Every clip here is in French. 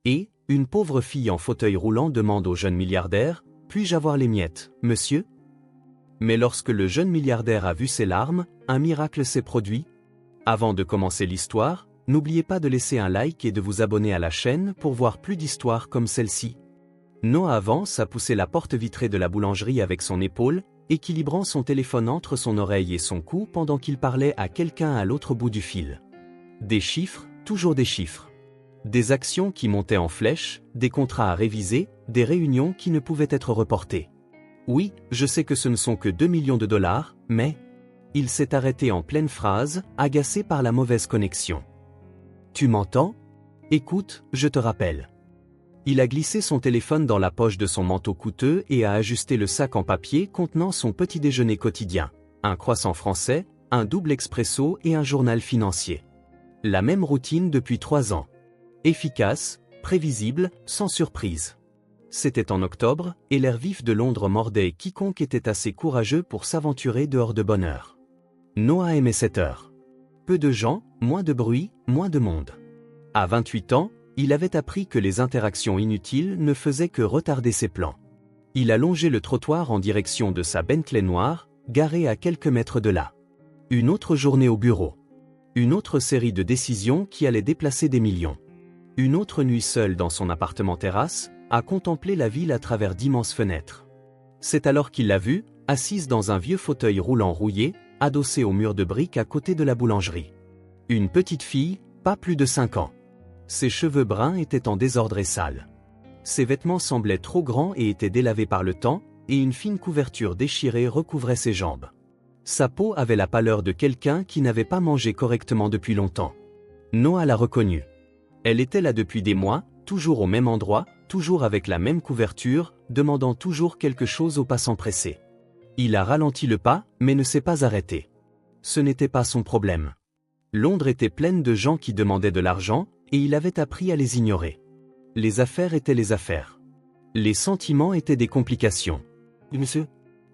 Et, une pauvre fille en fauteuil roulant demande au jeune milliardaire, « Puis-je avoir les miettes, monsieur ?» Mais lorsque le jeune milliardaire a vu ses larmes, un miracle s'est produit. Avant de commencer l'histoire, n'oubliez pas de laisser un like et de vous abonner à la chaîne pour voir plus d'histoires comme celle-ci. Noah avance à pousser la porte vitrée de la boulangerie avec son épaule, équilibrant son téléphone entre son oreille et son cou pendant qu'il parlait à quelqu'un à l'autre bout du fil. Des chiffres, toujours des chiffres. Des actions qui montaient en flèche, des contrats à réviser, des réunions qui ne pouvaient être reportées. Oui, je sais que ce ne sont que 2 millions de dollars, mais... Il s'est arrêté en pleine phrase, agacé par la mauvaise connexion. Tu m'entends? Écoute, je te rappelle. Il a glissé son téléphone dans la poche de son manteau coûteux et a ajusté le sac en papier contenant son petit déjeuner quotidien. Un croissant français, un double expresso et un journal financier. La même routine depuis 3 ans. Efficace, prévisible, sans surprise. C'était en octobre, et l'air vif de Londres mordait quiconque était assez courageux pour s'aventurer dehors de bonne heure. Noah aimait cette heure. Peu de gens, moins de bruit, moins de monde. À 28 ans, il avait appris que les interactions inutiles ne faisaient que retarder ses plans. Il a longé le trottoir en direction de sa Bentley noire, garée à quelques mètres de là. Une autre journée au bureau. Une autre série de décisions qui allaient déplacer des millions. Une autre nuit seule dans son appartement terrasse, à contempler la ville à travers d'immenses fenêtres. C'est alors qu'il l'a vue, assise dans un vieux fauteuil roulant rouillé, adossée au mur de briques à côté de la boulangerie. Une petite fille, pas plus de 5 ans. Ses cheveux bruns étaient en désordre et sales. Ses vêtements semblaient trop grands et étaient délavés par le temps, et une fine couverture déchirée recouvrait ses jambes. Sa peau avait la pâleur de quelqu'un qui n'avait pas mangé correctement depuis longtemps. Noah l'a reconnue. Elle était là depuis des mois, toujours au même endroit, toujours avec la même couverture, demandant toujours quelque chose aux passants pressés. Il a ralenti le pas, mais ne s'est pas arrêté. Ce n'était pas son problème. Londres était pleine de gens qui demandaient de l'argent, et il avait appris à les ignorer. Les affaires étaient les affaires. Les sentiments étaient des complications. Monsieur?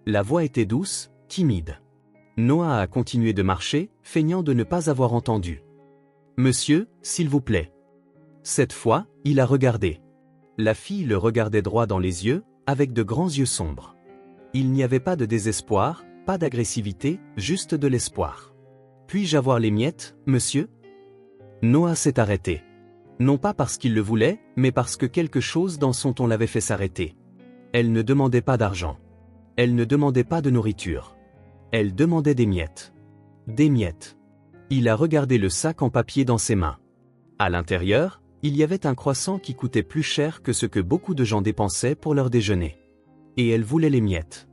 La voix était douce, timide. Noah a continué de marcher, feignant de ne pas avoir entendu. Monsieur, s'il vous plaît. Cette fois, il a regardé. La fille le regardait droit dans les yeux, avec de grands yeux sombres. Il n'y avait pas de désespoir, pas d'agressivité, juste de l'espoir. Puis-je avoir les miettes, monsieur? Noah s'est arrêté. Non pas parce qu'il le voulait, mais parce que quelque chose dans son ton l'avait fait s'arrêter. Elle ne demandait pas d'argent. Elle ne demandait pas de nourriture. Elle demandait des miettes. Des miettes. Il a regardé le sac en papier dans ses mains. À l'intérieur, il y avait un croissant qui coûtait plus cher que ce que beaucoup de gens dépensaient pour leur déjeuner. Et elle voulait les miettes.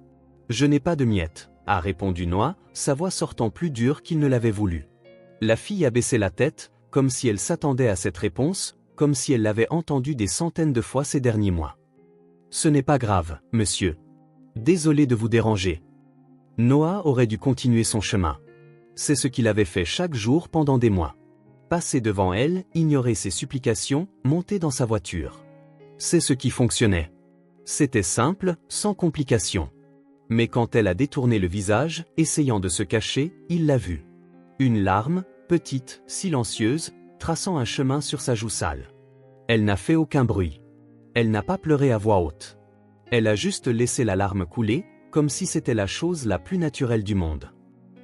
Je n'ai pas de miettes, a répondu Noah, sa voix sortant plus dure qu'il ne l'avait voulu. La fille a baissé la tête, comme si elle s'attendait à cette réponse, comme si elle l'avait entendue des centaines de fois ces derniers mois. Ce n'est pas grave, monsieur. Désolé de vous déranger. Noah aurait dû continuer son chemin. C'est ce qu'il avait fait chaque jour pendant des mois. Passer devant elle, ignorer ses supplications, monter dans sa voiture. C'est ce qui fonctionnait. C'était simple, sans complication. Mais quand elle a détourné le visage, essayant de se cacher, il l'a vue. Une larme, petite, silencieuse, traçant un chemin sur sa joue sale. Elle n'a fait aucun bruit. Elle n'a pas pleuré à voix haute. Elle a juste laissé la larme couler, comme si c'était la chose la plus naturelle du monde.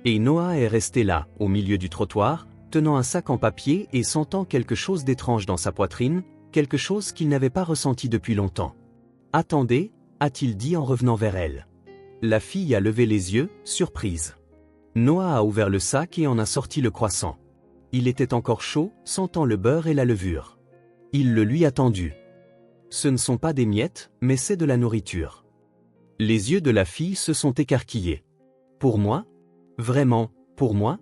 Et Noah est resté là, au milieu du trottoir, tenant un sac en papier et sentant quelque chose d'étrange dans sa poitrine, quelque chose qu'il n'avait pas ressenti depuis longtemps. « Attendez » a-t-il dit en revenant vers elle. La fille a levé les yeux, surprise. Noah a ouvert le sac et en a sorti le croissant. Il était encore chaud, sentant le beurre et la levure. Il le lui a tendu. Ce ne sont pas des miettes, mais c'est de la nourriture. Les yeux de la fille se sont écarquillés. Pour moi? Vraiment, pour moi?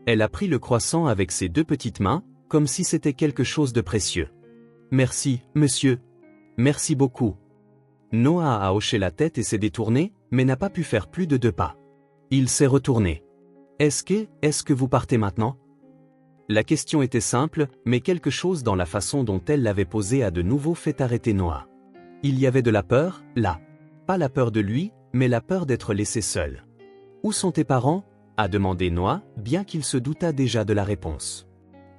Elle a pris le croissant avec ses 2 petites mains, comme si c'était quelque chose de précieux. Merci, monsieur. Merci beaucoup. Noah a hoché la tête et s'est détourné, mais n'a pas pu faire plus de 2 pas. Il s'est retourné. Est-ce que vous partez maintenant? La question était simple, mais quelque chose dans la façon dont elle l'avait posée a de nouveau fait arrêter Noah. Il y avait de la peur, là. Pas la peur de lui, mais la peur d'être laissé seul. Où sont tes parents? A demandé Noah, bien qu'il se doutât déjà de la réponse.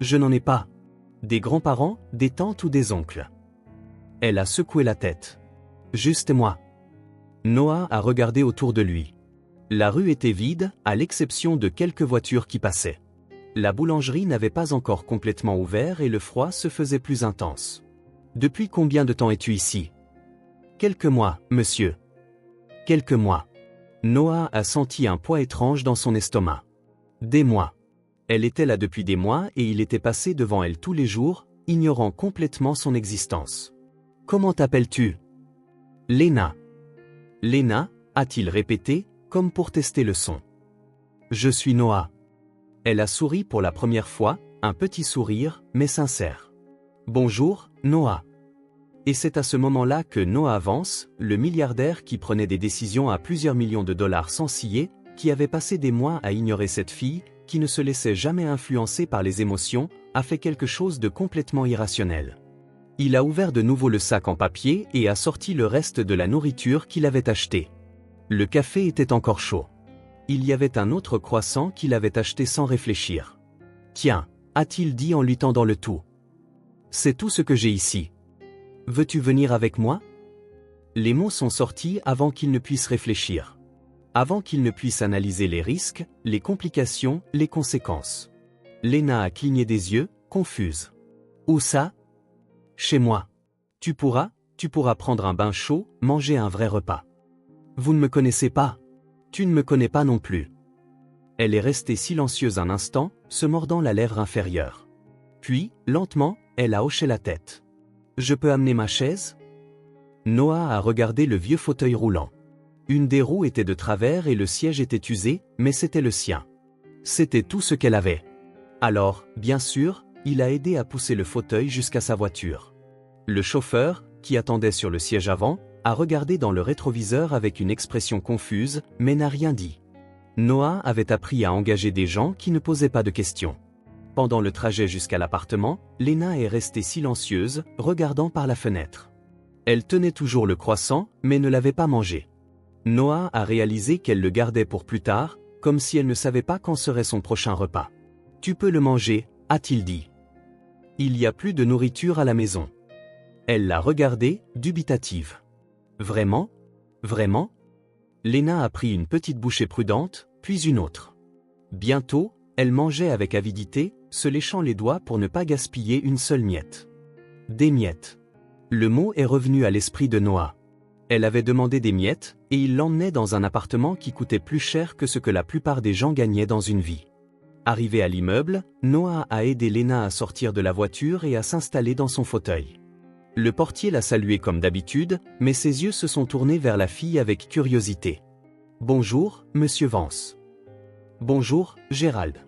Je n'en ai pas. Des grands-parents, des tantes ou des oncles. Elle a secoué la tête. Juste moi. Noah a regardé autour de lui. La rue était vide, à l'exception de quelques voitures qui passaient. La boulangerie n'avait pas encore complètement ouvert et le froid se faisait plus intense. Depuis combien de temps es-tu ici? Quelques mois, monsieur. Quelques mois. Noah a senti un poids étrange dans son estomac. Des mois. Elle était là depuis des mois et il était passé devant elle tous les jours, ignorant complètement son existence. Comment t'appelles-tu? Lena. Lena, a-t-il répété, comme pour tester le son. Je suis Noah. Elle a souri pour la première fois, un petit sourire, mais sincère. Bonjour, Noah. Et c'est à ce moment-là que Noah Vance, le milliardaire qui prenait des décisions à plusieurs millions de dollars sans ciller, qui avait passé des mois à ignorer cette fille, qui ne se laissait jamais influencer par les émotions, a fait quelque chose de complètement irrationnel. Il a ouvert de nouveau le sac en papier et a sorti le reste de la nourriture qu'il avait acheté. Le café était encore chaud. Il y avait un autre croissant qu'il avait acheté sans réfléchir. Tiens, a-t-il dit en lui tendant le tout. C'est tout ce que j'ai ici. Veux-tu venir avec moi? Les mots sont sortis avant qu'il ne puisse réfléchir. Avant qu'il ne puisse analyser les risques, les complications, les conséquences. Lena a cligné des yeux, confuse. Où ça? Chez moi. Tu pourras prendre un bain chaud, manger un vrai repas. Vous ne me connaissez pas. Tu ne me connais pas non plus. Elle est restée silencieuse un instant, se mordant la lèvre inférieure. Puis, lentement, elle a hoché la tête. Je peux amener ma chaise? Noah a regardé le vieux fauteuil roulant. Une des roues était de travers et le siège était usé, mais c'était le sien. C'était tout ce qu'elle avait. Alors, bien sûr, il a aidé à pousser le fauteuil jusqu'à sa voiture. Le chauffeur, qui attendait sur le siège avant, a regardé dans le rétroviseur avec une expression confuse, mais n'a rien dit. Noah avait appris à engager des gens qui ne posaient pas de questions. Pendant le trajet jusqu'à l'appartement, Lena est restée silencieuse, regardant par la fenêtre. Elle tenait toujours le croissant, mais ne l'avait pas mangé. Noah a réalisé qu'elle le gardait pour plus tard, comme si elle ne savait pas quand serait son prochain repas. « Tu peux le manger », a-t-il dit. « Il y a plus de nourriture à la maison. » Elle l'a regardé, dubitative. « Vraiment? Vraiment ?» Lena a pris une petite bouchée prudente, puis une autre. Bientôt, elle mangeait avec avidité, se léchant les doigts pour ne pas gaspiller une seule miette. Des miettes. Le mot est revenu à l'esprit de Noah. Elle avait demandé des miettes, et il l'emmenait dans un appartement qui coûtait plus cher que ce que la plupart des gens gagnaient dans une vie. Arrivé à l'immeuble, Noah a aidé Lena à sortir de la voiture et à s'installer dans son fauteuil. Le portier l'a salué comme d'habitude, mais ses yeux se sont tournés vers la fille avec curiosité. « Bonjour, monsieur Vance. »« Bonjour, Gérald. »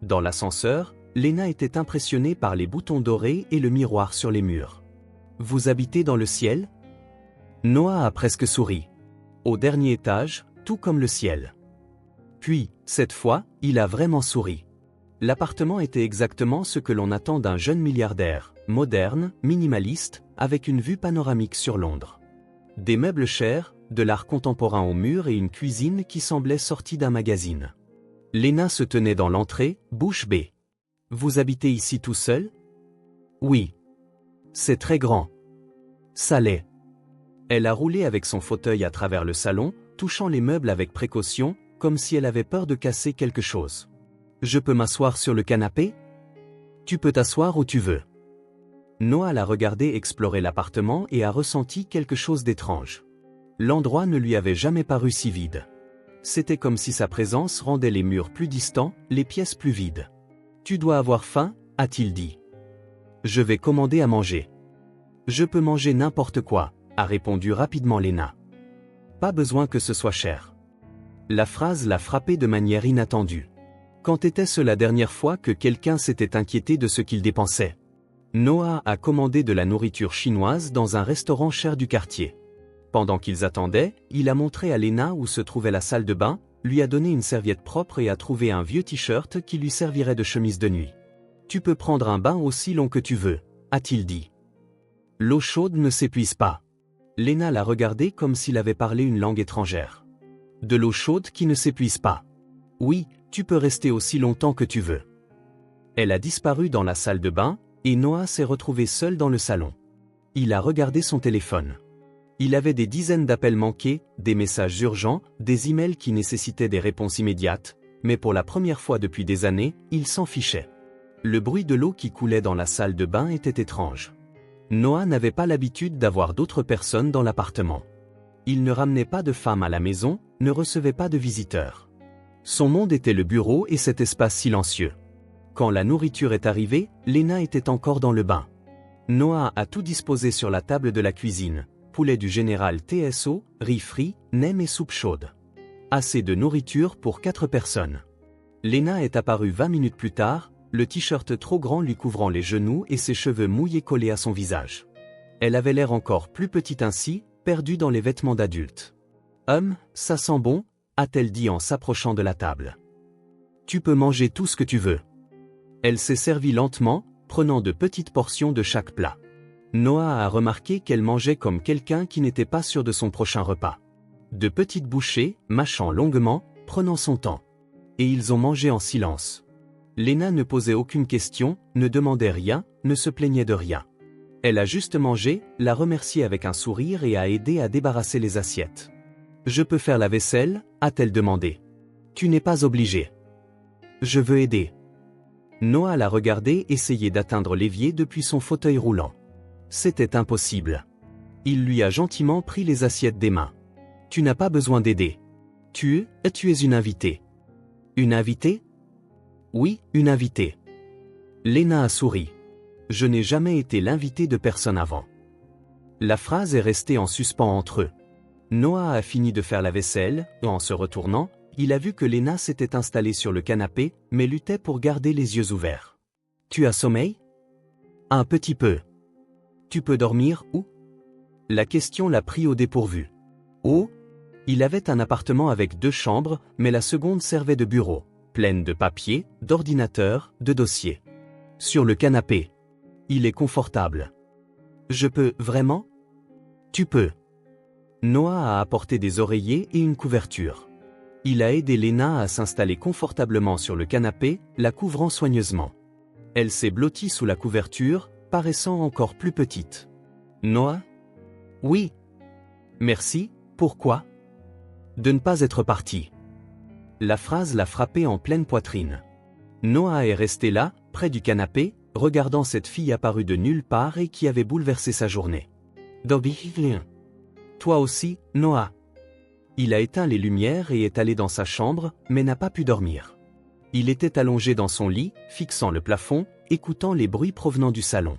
Dans l'ascenseur, Lena était impressionnée par les boutons dorés et le miroir sur les murs. « Vous habitez dans le ciel ?» Noah a presque souri. Au dernier étage, tout comme le ciel. Puis, cette fois, il a vraiment souri. L'appartement était exactement ce que l'on attend d'un jeune milliardaire, moderne, minimaliste, avec une vue panoramique sur Londres. Des meubles chers, de l'art contemporain au mur et une cuisine qui semblait sortie d'un magazine. Lena se tenait dans l'entrée, bouche bée. « Vous habitez ici tout seul? » Oui. C'est très grand. Ça l'est. Elle a roulé avec son fauteuil à travers le salon, touchant les meubles avec précaution, comme si elle avait peur de casser quelque chose. « Je peux m'asseoir sur le canapé? » Tu peux t'asseoir où tu veux. Noah l'a regardé explorer l'appartement et a ressenti quelque chose d'étrange. L'endroit ne lui avait jamais paru si vide. C'était comme si sa présence rendait les murs plus distants, les pièces plus vides. « Tu dois avoir faim, » a-t-il dit. « Je vais commander à manger. »« Je peux manger n'importe quoi, » a répondu rapidement Lena. « Pas besoin que ce soit cher. » La phrase l'a frappé de manière inattendue. Quand était-ce la dernière fois que quelqu'un s'était inquiété de ce qu'il dépensait? Noah a commandé de la nourriture chinoise dans un restaurant cher du quartier. Pendant qu'ils attendaient, il a montré à Lena où se trouvait la salle de bain, lui a donné une serviette propre et a trouvé un vieux t-shirt qui lui servirait de chemise de nuit. « Tu peux prendre un bain aussi long que tu veux, » a-t-il dit. L'eau chaude ne s'épuise pas. Lena l'a regardé comme s'il avait parlé une langue étrangère. De l'eau chaude qui ne s'épuise pas. Oui, tu peux rester aussi longtemps que tu veux. Elle a disparu dans la salle de bain, et Noah s'est retrouvé seul dans le salon. Il a regardé son téléphone. Il avait des dizaines d'appels manqués, des messages urgents, des emails qui nécessitaient des réponses immédiates, mais pour la première fois depuis des années, il s'en fichait. Le bruit de l'eau qui coulait dans la salle de bain était étrange. Noah n'avait pas l'habitude d'avoir d'autres personnes dans l'appartement. Il ne ramenait pas de femmes à la maison, ne recevait pas de visiteurs. Son monde était le bureau et cet espace silencieux. Quand la nourriture est arrivée, Lena était encore dans le bain. Noah a tout disposé sur la table de la cuisine. Poulet du général TSO, riz frit, nem et soupe chaude. Assez de nourriture pour 4 personnes. Lena est apparue 20 minutes plus tard, le t-shirt trop grand lui couvrant les genoux et ses cheveux mouillés collés à son visage. Elle avait l'air encore plus petite ainsi, perdue dans les vêtements d'adulte. Ça sent bon, a-t-elle dit en s'approchant de la table. Tu peux manger tout ce que tu veux. Elle s'est servie lentement, prenant de petites portions de chaque plat. Noah a remarqué qu'elle mangeait comme quelqu'un qui n'était pas sûr de son prochain repas. De petites bouchées, mâchant longuement, prenant son temps. Et ils ont mangé en silence. Lena ne posait aucune question, ne demandait rien, ne se plaignait de rien. Elle a juste mangé, l'a remercié avec un sourire et a aidé à débarrasser les assiettes. « Je peux faire la vaisselle ?» a-t-elle demandé. « Tu n'es pas obligé. »« Je veux aider. » Noah l'a regardé essayer d'atteindre l'évier depuis son fauteuil roulant. C'était impossible. Il lui a gentiment pris les assiettes des mains. « Tu n'as pas besoin d'aider. Tu es une invitée. »« Une invitée ?»« Oui, une invitée. » Lena a souri. « Je n'ai jamais été l'invité de personne avant. » La phrase est restée en suspens entre eux. Noah a fini de faire la vaisselle, et en se retournant, il a vu que Lena s'était installée sur le canapé, mais luttait pour garder les yeux ouverts. « Tu as sommeil ? » ?»« Un petit peu. »« Tu peux dormir où ?» La question l'a pris au dépourvu. Oh ! Il avait un appartement avec 2 chambres, mais la seconde servait de bureau, pleine de papiers, d'ordinateurs, de dossiers. Sur le canapé. Il est confortable. Je peux, vraiment ? Tu peux. Noah a apporté des oreillers et une couverture. Il a aidé Lena à s'installer confortablement sur le canapé, la couvrant soigneusement. Elle s'est blottie sous la couverture, paraissant encore plus petite. Noah ? Oui. Merci, pourquoi ? De ne pas être parti. La phrase l'a frappé en pleine poitrine. Noah est resté là, près du canapé, regardant cette fille apparue de nulle part et qui avait bouleversé sa journée. Dobby, toi aussi, Noah. Il a éteint les lumières et est allé dans sa chambre, mais n'a pas pu dormir. Il était allongé dans son lit, fixant le plafond, écoutant les bruits provenant du salon.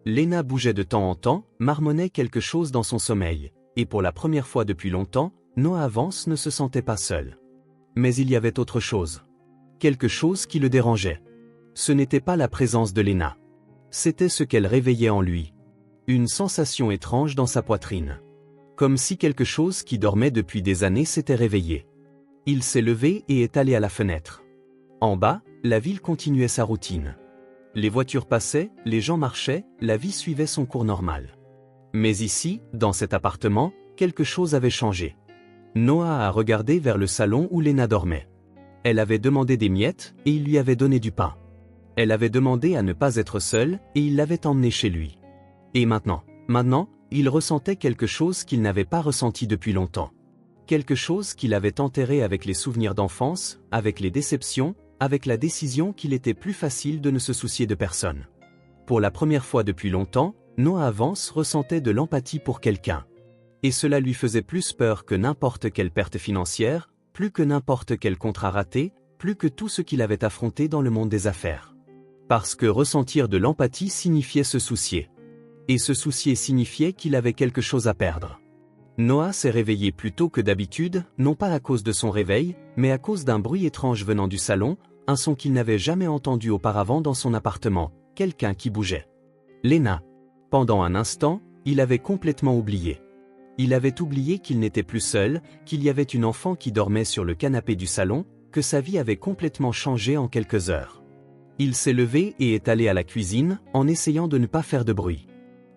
Lena bougeait de temps en temps, marmonnait quelque chose dans son sommeil, et pour la première fois depuis longtemps, Noah Vance ne se sentait pas seul. Mais il y avait autre chose. Quelque chose qui le dérangeait. Ce n'était pas la présence de Lena. C'était ce qu'elle réveillait en lui. Une sensation étrange dans sa poitrine. Comme si quelque chose qui dormait depuis des années s'était réveillé. Il s'est levé et est allé à la fenêtre. En bas, la ville continuait sa routine. Les voitures passaient, les gens marchaient, la vie suivait son cours normal. Mais ici, dans cet appartement, quelque chose avait changé. Noah a regardé vers le salon où Lena dormait. Elle avait demandé des miettes, et il lui avait donné du pain. Elle avait demandé à ne pas être seule, et il l'avait emmenée chez lui. Et maintenant, il ressentait quelque chose qu'il n'avait pas ressenti depuis longtemps. Quelque chose qu'il avait enterré avec les souvenirs d'enfance, avec les déceptions, avec la décision qu'il était plus facile de ne se soucier de personne. Pour la première fois depuis longtemps, Noah Vance ressentait de l'empathie pour quelqu'un. Et cela lui faisait plus peur que n'importe quelle perte financière, plus que n'importe quel contrat raté, plus que tout ce qu'il avait affronté dans le monde des affaires. Parce que ressentir de l'empathie signifiait se soucier. Et se soucier signifiait qu'il avait quelque chose à perdre. Noah s'est réveillé plus tôt que d'habitude, non pas à cause de son réveil, mais à cause d'un bruit étrange venant du salon, un son qu'il n'avait jamais entendu auparavant dans son appartement, quelqu'un qui bougeait. Lena. Pendant un instant, il avait complètement oublié. Il avait oublié qu'il n'était plus seul, qu'il y avait une enfant qui dormait sur le canapé du salon, que sa vie avait complètement changé en quelques heures. Il s'est levé et est allé à la cuisine, en essayant de ne pas faire de bruit.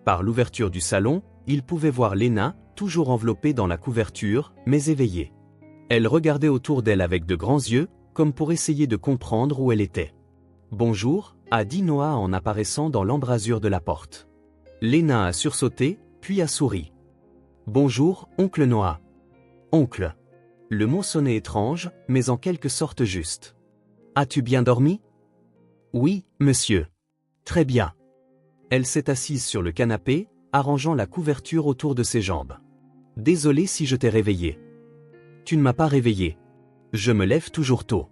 Par l'ouverture du salon, il pouvait voir Lena, toujours enveloppée dans la couverture, mais éveillée. Elle regardait autour d'elle avec de grands yeux, comme pour essayer de comprendre où elle était. « Bonjour » a dit Noah en apparaissant dans l'embrasure de la porte. Léna a sursauté, puis a souri. Bonjour, oncle Noah. Oncle. Le mot sonnait étrange, mais en quelque sorte juste. As-tu bien dormi? Oui, monsieur. Très bien. Elle s'est assise sur le canapé, arrangeant la couverture autour de ses jambes. Désolé si je t'ai réveillé. Tu ne m'as pas réveillé. Je me lève toujours tôt.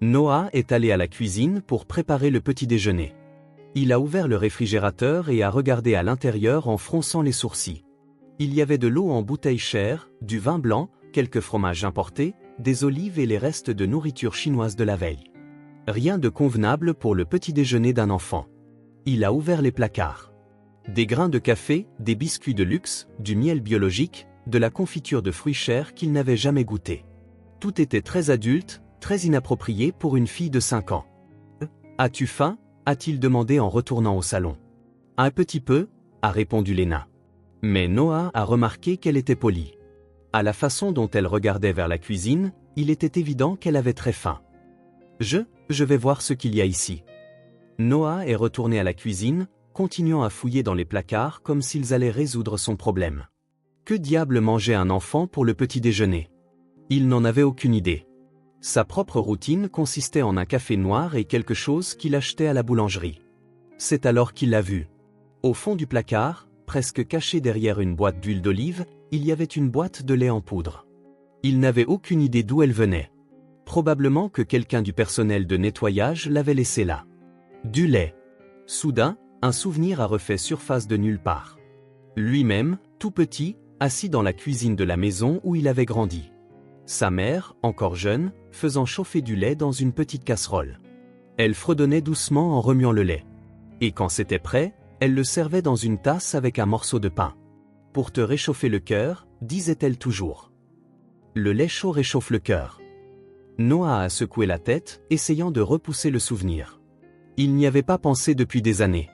Noah est allé à la cuisine pour préparer le petit déjeuner. Il a ouvert le réfrigérateur et a regardé à l'intérieur en fronçant les sourcils. Il y avait de l'eau en bouteille chère, du vin blanc, quelques fromages importés, des olives et les restes de nourriture chinoise de la veille. Rien de convenable pour le petit déjeuner d'un enfant. Il a ouvert les placards. Des grains de café, des biscuits de luxe, du miel biologique, de la confiture de fruits chers qu'il n'avait jamais goûté. Tout était très adulte, très inapproprié pour une fille de 5 ans. « As-tu faim » a-t-il demandé en retournant au salon. « Un petit peu » a répondu Léna. Mais Noah a remarqué qu'elle était polie. À la façon dont elle regardait vers la cuisine, il était évident qu'elle avait très faim. « Je vais voir ce qu'il y a ici. » Noah est retourné à la cuisine, continuant à fouiller dans les placards comme s'ils allaient résoudre son problème. Que diable mangeait un enfant pour le petit déjeuner? Il n'en avait aucune idée. Sa propre routine consistait en un café noir et quelque chose qu'il achetait à la boulangerie. C'est alors qu'il l'a vu. Au fond du placard, presque caché derrière une boîte d'huile d'olive, il y avait une boîte de lait en poudre. Il n'avait aucune idée d'où elle venait. Probablement que quelqu'un du personnel de nettoyage l'avait laissée là. Du lait. Soudain, un souvenir a refait surface de nulle part. Lui-même, tout petit, assis dans la cuisine de la maison où il avait grandi. Sa mère, encore jeune, faisant chauffer du lait dans une petite casserole. Elle fredonnait doucement en remuant le lait. Et quand c'était prêt, elle le servait dans une tasse avec un morceau de pain. « Pour te réchauffer le cœur », disait-elle toujours. Le lait chaud réchauffe le cœur. Noah a secoué la tête, essayant de repousser le souvenir. Il n'y avait pas pensé depuis des années.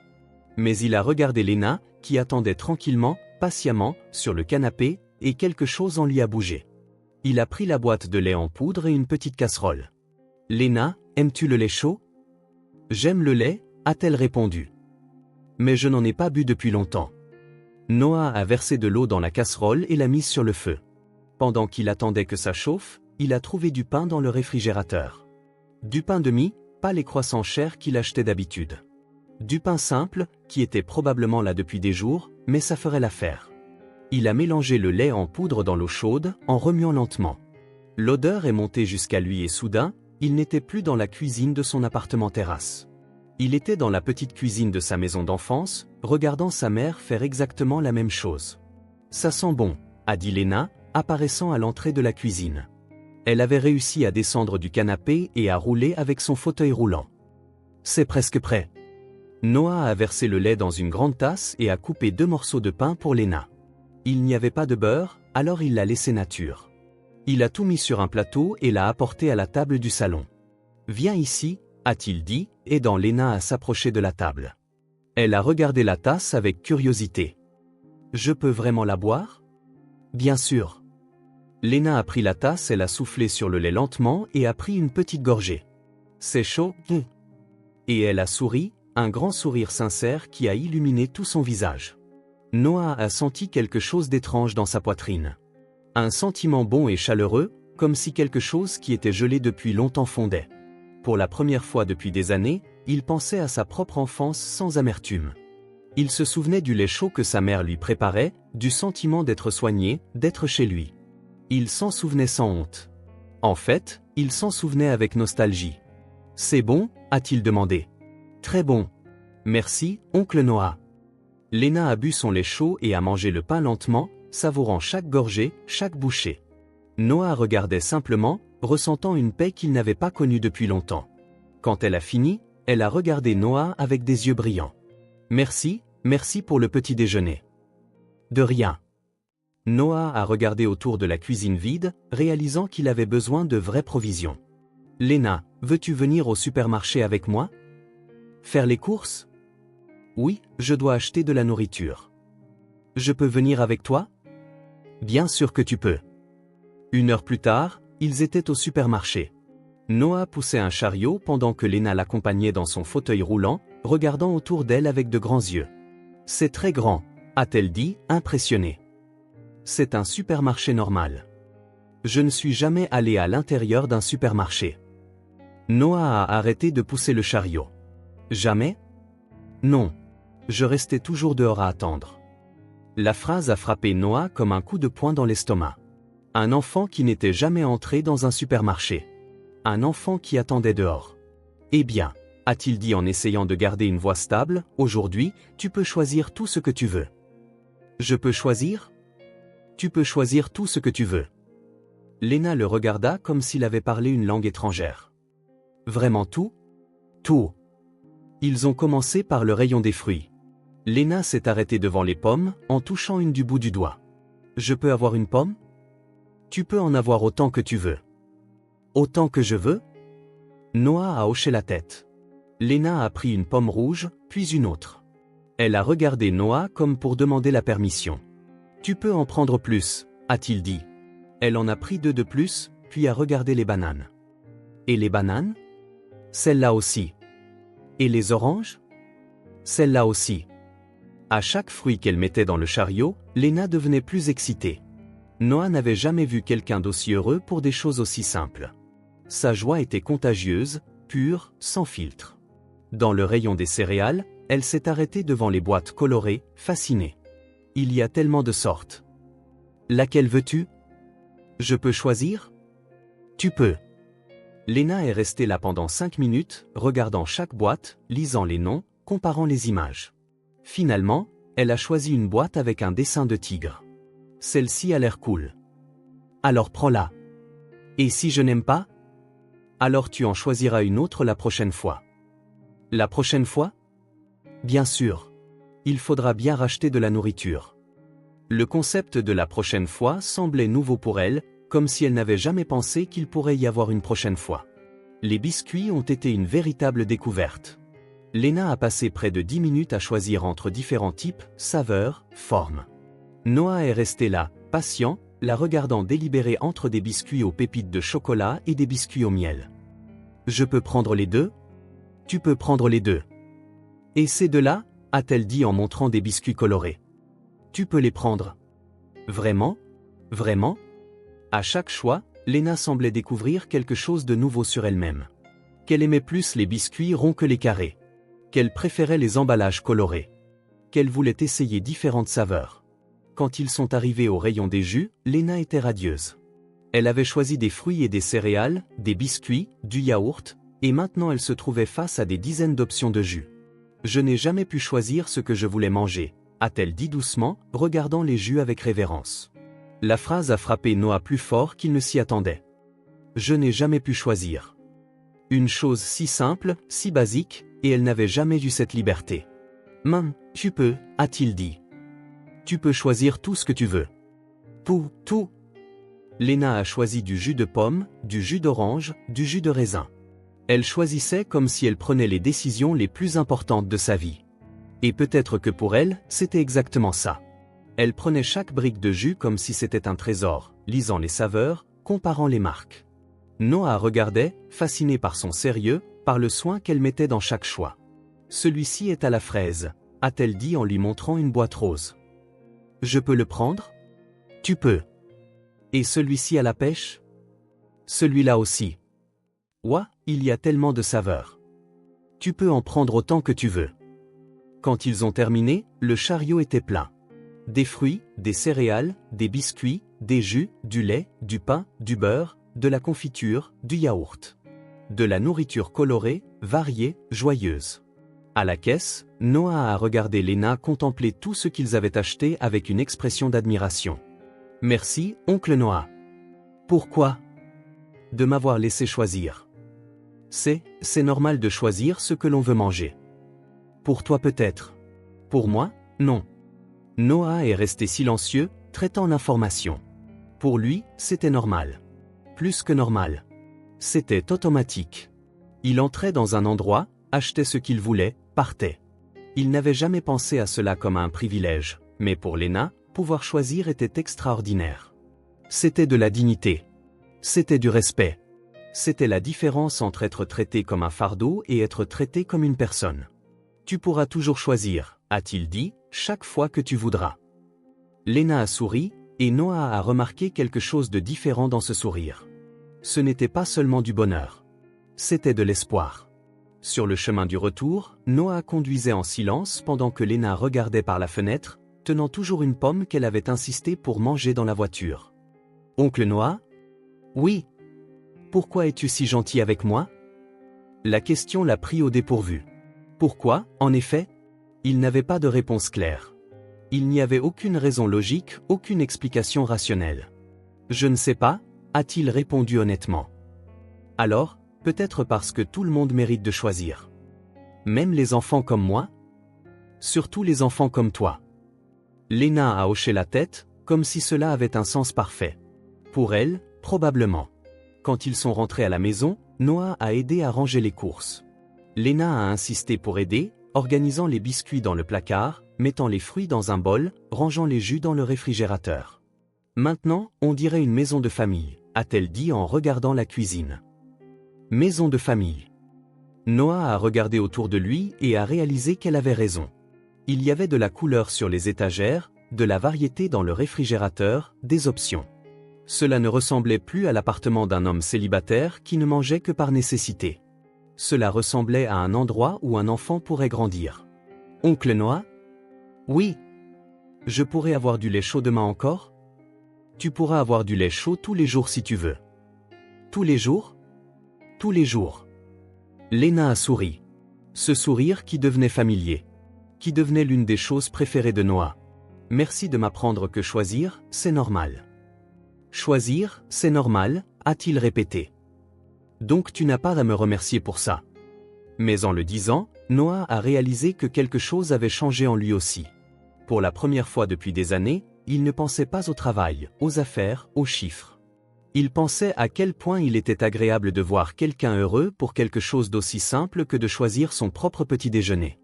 Mais il a regardé Léna, qui attendait tranquillement, patiemment, sur le canapé, et quelque chose en lui a bougé. Il a pris la boîte de lait en poudre et une petite casserole. « Léna, aimes-tu le lait chaud ?»« J'aime le lait », a-t-elle répondu. « Mais je n'en ai pas bu depuis longtemps. » Noah a versé de l'eau dans la casserole et l'a mise sur le feu. Pendant qu'il attendait que ça chauffe, il a trouvé du pain dans le réfrigérateur. Du pain de mie, pas les croissants chers qu'il achetait d'habitude. Du pain simple, qui était probablement là depuis des jours, mais ça ferait l'affaire. Il a mélangé le lait en poudre dans l'eau chaude, en remuant lentement. L'odeur est montée jusqu'à lui et soudain, il n'était plus dans la cuisine de son appartement-terrasse. Il était dans la petite cuisine de sa maison d'enfance, regardant sa mère faire exactement la même chose. « Ça sent bon », a dit Léna, apparaissant à l'entrée de la cuisine. Elle avait réussi à descendre du canapé et à rouler avec son fauteuil roulant. « C'est presque prêt. » Noah a versé le lait dans une grande tasse et a coupé 2 morceaux de pain pour Léna. Il n'y avait pas de beurre, alors il l'a laissé nature. Il a tout mis sur un plateau et l'a apporté à la table du salon. « Viens ici », a-t-il dit, aidant Léna à s'approcher de la table. Elle a regardé la tasse avec curiosité. « Je peux vraiment la boire ?»« Bien sûr. » Léna a pris la tasse et l'a soufflé sur le lait lentement et a pris une petite gorgée. « C'est chaud ?» Et elle a souri, un grand sourire sincère qui a illuminé tout son visage. Noah a senti quelque chose d'étrange dans sa poitrine. Un sentiment bon et chaleureux, comme si quelque chose qui était gelé depuis longtemps fondait. Pour la première fois depuis des années, il pensait à sa propre enfance sans amertume. Il se souvenait du lait chaud que sa mère lui préparait, du sentiment d'être soigné, d'être chez lui. Il s'en souvenait sans honte. En fait, il s'en souvenait avec nostalgie. « C'est bon ?» a-t-il demandé. « Très bon. Merci, oncle Noah. » Léna a bu son lait chaud et a mangé le pain lentement, savourant chaque gorgée, chaque bouchée. Noah regardait simplement, ressentant une paix qu'il n'avait pas connue depuis longtemps. Quand elle a fini, elle a regardé Noah avec des yeux brillants. « Merci, merci pour le petit déjeuner. »« De rien. » Noah a regardé autour de la cuisine vide, réalisant qu'il avait besoin de vraies provisions. « Léna, veux-tu venir au supermarché avec moi? Faire les courses? » « Oui, je dois acheter de la nourriture. »« Je peux venir avec toi? »« Bien sûr que tu peux. » 1 heure plus tard, ils étaient au supermarché. Noah poussait un chariot pendant que Léna l'accompagnait dans son fauteuil roulant, regardant autour d'elle avec de grands yeux. C'est très grand, a-t-elle dit, impressionnée. C'est un supermarché normal. Je ne suis jamais allée à l'intérieur d'un supermarché. Noah a arrêté de pousser le chariot. Jamais? Non. Je restais toujours dehors à attendre. La phrase a frappé Noah comme un coup de poing dans l'estomac. Un enfant qui n'était jamais entré dans un supermarché. Un enfant qui attendait dehors. Eh bien, a-t-il dit en essayant de garder une voix stable, aujourd'hui, tu peux choisir tout ce que tu veux. Je peux choisir? Tu peux choisir tout ce que tu veux. Lena le regarda comme s'il avait parlé une langue étrangère. Vraiment tout? Tout. Ils ont commencé par le rayon des fruits. Lena s'est arrêtée devant les pommes, en touchant une du bout du doigt. Je peux avoir une pomme? Tu peux en avoir autant que tu veux. Autant que je veux? Noah a hoché la tête. Lena a pris une pomme rouge, puis une autre. Elle a regardé Noah comme pour demander la permission. Tu peux en prendre plus, a-t-il dit. Elle en a pris 2 de plus, puis a regardé les bananes. Et les bananes? Celles-là aussi. Et les oranges? Celles-là aussi. À chaque fruit qu'elle mettait dans le chariot, Lena devenait plus excitée. Noah n'avait jamais vu quelqu'un d'aussi heureux pour des choses aussi simples. Sa joie était contagieuse, pure, sans filtre. Dans le rayon des céréales, elle s'est arrêtée devant les boîtes colorées, fascinée. Il y a tellement de sortes. Laquelle veux-tu? Je peux choisir? Tu peux. Lena est restée là pendant 5 minutes, regardant chaque boîte, lisant les noms, comparant les images. Finalement, elle a choisi une boîte avec un dessin de tigre. Celle-ci a l'air cool. Alors prends-la. Et si je n'aime pas? Alors tu en choisiras une autre la prochaine fois. La prochaine fois? Bien sûr. Il faudra bien racheter de la nourriture. Le concept de la prochaine fois semblait nouveau pour elle, comme si elle n'avait jamais pensé qu'il pourrait y avoir une prochaine fois. Les biscuits ont été une véritable découverte. Lena a passé près de 10 minutes à choisir entre différents types, saveurs, formes. Noah est resté là, patient, la regardant délibérer entre des biscuits aux pépites de chocolat et des biscuits au miel. Je peux prendre les deux? Tu peux prendre les deux. Et ces deux-là? A-t-elle dit en montrant des biscuits colorés. Tu peux les prendre. Vraiment? Vraiment? À chaque choix, Lena semblait découvrir quelque chose de nouveau sur elle-même. Qu'elle aimait plus les biscuits ronds que les carrés. Qu'elle préférait les emballages colorés. Qu'elle voulait essayer différentes saveurs. Quand ils sont arrivés au rayon des jus, Lena était radieuse. Elle avait choisi des fruits et des céréales, des biscuits, du yaourt, et maintenant elle se trouvait face à des dizaines d'options de jus. Je n'ai jamais pu choisir ce que je voulais manger, a-t-elle dit doucement, regardant les jus avec révérence. La phrase a frappé Noah plus fort qu'il ne s'y attendait. Je n'ai jamais pu choisir. Une chose si simple, si basique, et elle n'avait jamais eu cette liberté. Tu peux, a-t-il dit. Tu peux choisir tout ce que tu veux. Tout. Lena a choisi du jus de pomme, du jus d'orange, du jus de raisin. Elle choisissait comme si elle prenait les décisions les plus importantes de sa vie. Et peut-être que pour elle, c'était exactement ça. Elle prenait chaque brique de jus comme si c'était un trésor, lisant les saveurs, comparant les marques. Noah regardait, fasciné par son sérieux, par le soin qu'elle mettait dans chaque choix. Celui-ci est à la fraise, a-t-elle dit en lui montrant une boîte rose. Je peux le prendre? Tu peux. Et celui-ci à la pêche? Celui-là aussi. Ouah, il y a tellement de saveurs. Tu peux en prendre autant que tu veux. Quand ils ont terminé, le chariot était plein. Des fruits, des céréales, des biscuits, des jus, du lait, du pain, du beurre, de la confiture, du yaourt. De la nourriture colorée, variée, joyeuse. À la caisse, Noah a regardé Lena contempler tout ce qu'ils avaient acheté avec une expression d'admiration. Merci, oncle Noah. Pourquoi? De m'avoir laissé choisir. C'est normal de choisir ce que l'on veut manger. Pour toi peut-être. Pour moi, non. Noah est resté silencieux, traitant l'information. Pour lui, c'était normal. Plus que normal. C'était automatique. Il entrait dans un endroit, achetait ce qu'il voulait, partait. Il n'avait jamais pensé à cela comme à un privilège, mais pour Lena, pouvoir choisir était extraordinaire. C'était de la dignité. C'était du respect. C'était la différence entre être traité comme un fardeau et être traité comme une personne. Tu pourras toujours choisir, a-t-il dit, chaque fois que tu voudras. Léna a souri, et Noah a remarqué quelque chose de différent dans ce sourire. Ce n'était pas seulement du bonheur. C'était de l'espoir. Sur le chemin du retour, Noah conduisait en silence pendant que Léna regardait par la fenêtre, tenant toujours une pomme qu'elle avait insisté pour manger dans la voiture. « Oncle Noah ? Oui. Pourquoi es-tu si gentil avec moi ?» La question l'a pris au dépourvu. Pourquoi, en effet ? Il n'avait pas de réponse claire. Il n'y avait aucune raison logique, aucune explication rationnelle. « Je ne sais pas », a-t-il répondu honnêtement. Alors, peut-être parce que tout le monde mérite de choisir. Même les enfants comme moi ? Surtout les enfants comme toi. Léna a hoché la tête, comme si cela avait un sens parfait. Pour elle, probablement. Quand ils sont rentrés à la maison, Noah a aidé à ranger les courses. Léna a insisté pour aider, organisant les biscuits dans le placard, mettant les fruits dans un bol, rangeant les jus dans le réfrigérateur. Maintenant, on dirait une maison de famille, a-t-elle dit en regardant la cuisine. Maison de famille. Noah a regardé autour de lui et a réalisé qu'elle avait raison. Il y avait de la couleur sur les étagères, de la variété dans le réfrigérateur, des options. Cela ne ressemblait plus à l'appartement d'un homme célibataire qui ne mangeait que par nécessité. Cela ressemblait à un endroit où un enfant pourrait grandir. Oncle Noah ? Oui. Je pourrais avoir du lait chaud demain encore ? Tu pourras avoir du lait chaud tous les jours si tu veux. Tous les jours ? Tous les jours. Léna a souri. Ce sourire qui devenait familier. Qui devenait l'une des choses préférées de Noah. Merci de m'apprendre que choisir, c'est normal. Choisir, c'est normal, a-t-il répété. Donc tu n'as pas à me remercier pour ça. Mais en le disant, Noah a réalisé que quelque chose avait changé en lui aussi. Pour la première fois depuis des années, il ne pensait pas au travail, aux affaires, aux chiffres. Il pensait à quel point il était agréable de voir quelqu'un heureux pour quelque chose d'aussi simple que de choisir son propre petit déjeuner.